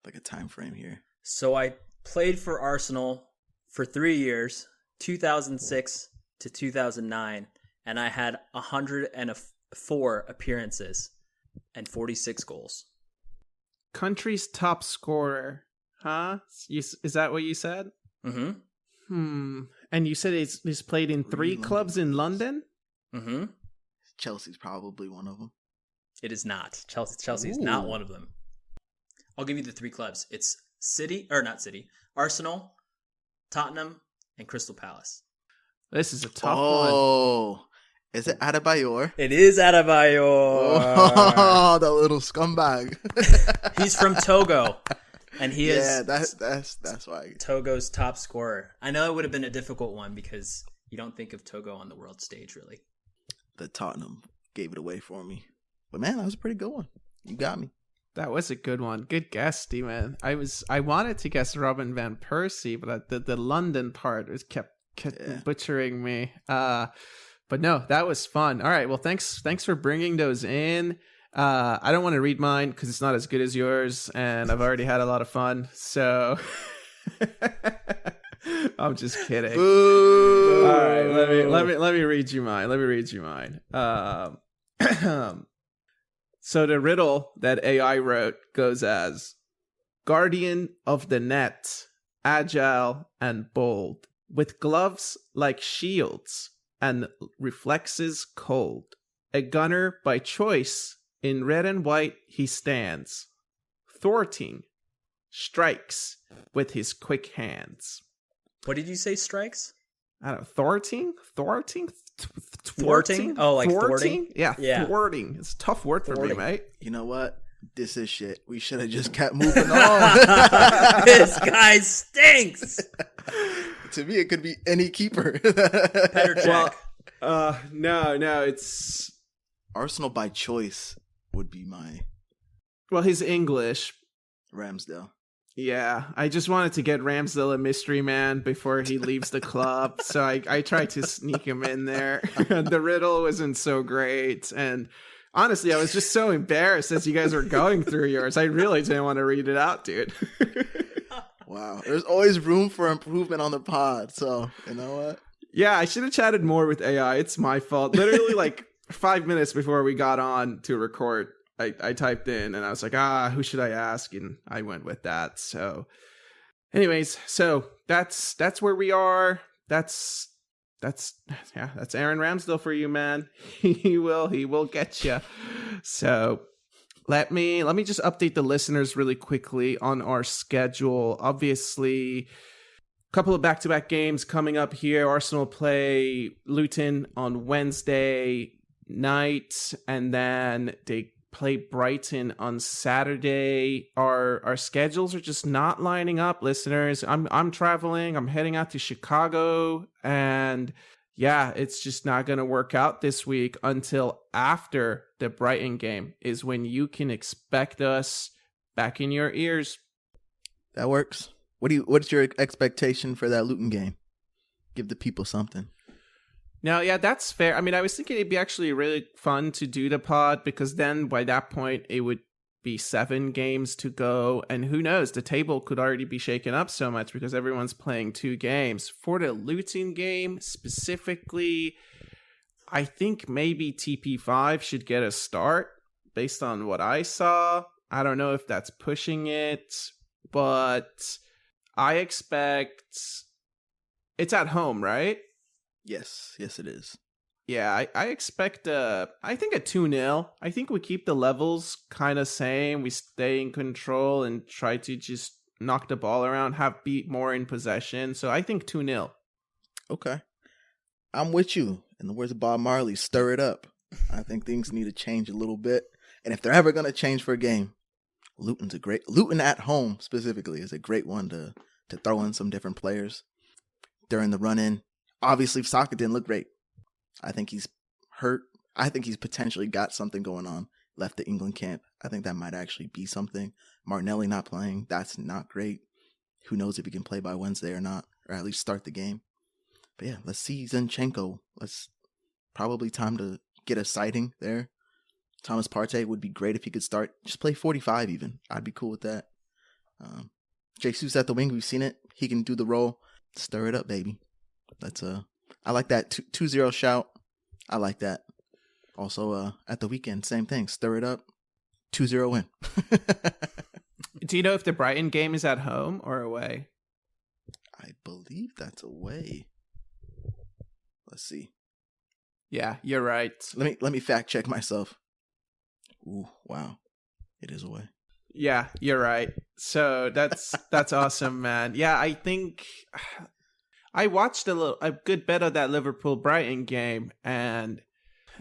Like a time frame here. So I played for Arsenal for 3 years, 2006 to 2009, and I had 104 appearances and 46 goals. Country's top scorer, huh? Is that what you said? Mm-hmm. And you said he's played in 3 clubs in London? Mm-hmm. Chelsea's probably one of them. It is not. Chelsea is not one of them. I'll give you the 3 clubs. It's Arsenal, Tottenham, and Crystal Palace. This is a tough one. Oh, is it Adebayor? It is Adebayor. Oh, that little scumbag. He's from Togo. And he Yeah, is that's why. Togo's top scorer. I know it would have been a difficult one because you don't think of Togo on the world stage, really. The Tottenham gave it away for me. But man, that was a pretty good one. You got me. That was a good one. Good guess, Steven. I wanted to guess Robin van Persie, but the London part was kept butchering me. But no, that was fun. All right, well, thanks for bringing those in. I don't want to read mine because it's not as good as yours, and I've already had a lot of fun. So I'm just kidding. Boo! All right, let me read you mine. So the riddle that AI wrote goes as: Guardian of the net, agile and bold, with gloves like shields and reflexes cold. A gunner by choice, in red and white he stands, thwarting strikes with his quick hands. What did you say, strikes? I don't know, thwarting? Oh, like thwarting? Yeah, thwarting. It's a tough word for me, mate. You know what? This is shit. We should have just kept moving on. This guy stinks. To me, it could be any keeper. Petr Cech. Well, no, it's... Arsenal by choice would be my Well, he's English. Ramsdale. Yeah, I just wanted to get Ramsdale a mystery man before he leaves the club, so I tried to sneak him in there. The riddle wasn't so great, and honestly, I was just so embarrassed as you guys were going through yours. I really didn't want to read it out, dude. Wow, there's always room for improvement on the pod, so you know what? Yeah, I should have chatted more with AI. It's my fault. Literally, like 5 minutes before we got on to record, I typed in and I was like, who should I ask? And I went with that. So anyways, so that's where we are. That's Aaron Ramsdale for you, man. He will get you. So let me just update the listeners really quickly on our schedule. Obviously, a couple of back-to-back games coming up here. Arsenal play Luton on Wednesday night, and then they play Brighton on Saturday. Our schedules are just not lining up, listeners. I'm traveling. I'm heading out to Chicago, and yeah, it's just not going to work out this week until after the Brighton game is when you can expect us back in your ears. That works. What's your expectation for that Luton game? Give the people something. No, yeah, that's fair. I mean, I was thinking it'd be actually really fun to do the pod because then by that point it would be 7 games to go. And who knows, the table could already be shaken up so much because everyone's playing 2 games. For the Luton game specifically, I think maybe TP5 should get a start based on what I saw. I don't know if that's pushing it, but I expect it's at home, right? Yes, it is. Yeah, I expect I think a 2-0. I think we keep the levels kind of same. We stay in control and try to just knock the ball around, be more in possession. So I think 2-0. Okay. I'm with you. In the words of Bob Marley, stir it up. I think things need to change a little bit. And if they're ever going to change for a game, Luton at home specifically is a great one to throw in some different players during the run-in. Obviously, Saka didn't look great. I think he's hurt. I think he's potentially got something going on. Left the England camp. I think that might actually be something. Martinelli not playing. That's not great. Who knows if he can play by Wednesday or not, or at least start the game. But yeah, let's see Zinchenko. Probably time to get a sighting there. Thomas Partey would be great if he could start. Just play 45 even. I'd be cool with that. Jesus at the wing. We've seen it. He can do the role. Stir it up, baby. I like that 2-0 shout. I like that. Also, at the weekend, same thing. Stir it up. 2-0 win. Do you know if the Brighton game is at home or away? I believe that's away. Let's see. Yeah, you're right. Let me fact check myself. Ooh, wow. It is away. Yeah, you're right. So that's awesome, man. Yeah, I think I watched a good bit of that Liverpool Brighton game, and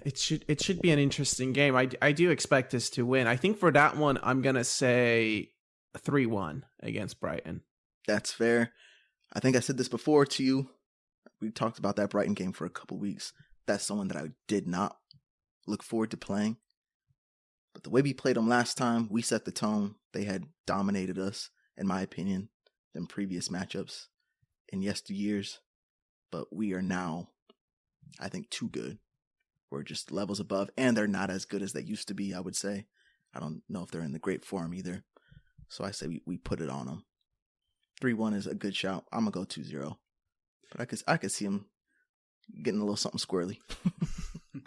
it should be an interesting game. I do expect us to win. I think for that one, I'm gonna say 3-1 against Brighton. That's fair. I think I said this before to you. We talked about that Brighton game for a couple weeks. That's someone that I did not look forward to playing. But the way we played them last time, we set the tone. They had dominated us, in my opinion, than previous matchups in yesteryears. But we are now, I think, too good. We're just levels above, and they're not as good as they used to be, I would say. I don't know if they're in the great form either. So I say we put it on them. 3-1 is a good shout. I'm going to go 2-0. But I could see him getting a little something squirrely.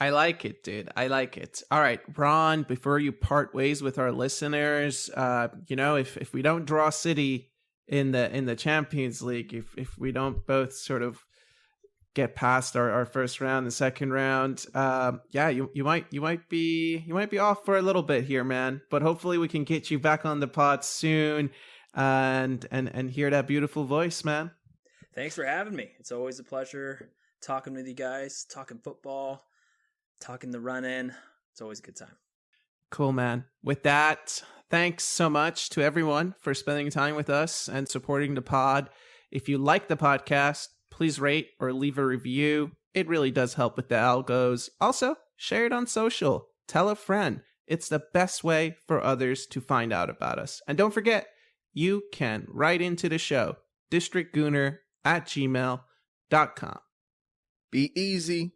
I like it, dude. I like it. All right, Ron, before you part ways with our listeners, if we don't draw City in the Champions League, if we don't both sort of get past our first round, the second round, you might be off for a little bit here, man. But hopefully we can get you back on the pod soon and hear that beautiful voice, man. Thanks for having me. It's always a pleasure talking with you guys, talking football, talking the run-in. It's always a good time. Cool, man. With that, thanks so much to everyone for spending time with us and supporting the pod. If you like the podcast, please rate or leave a review. It really does help with the algos. Also, share it on social. Tell a friend. It's the best way for others to find out about us. And don't forget, you can write into the show, districtgooner@gmail.com. Be easy.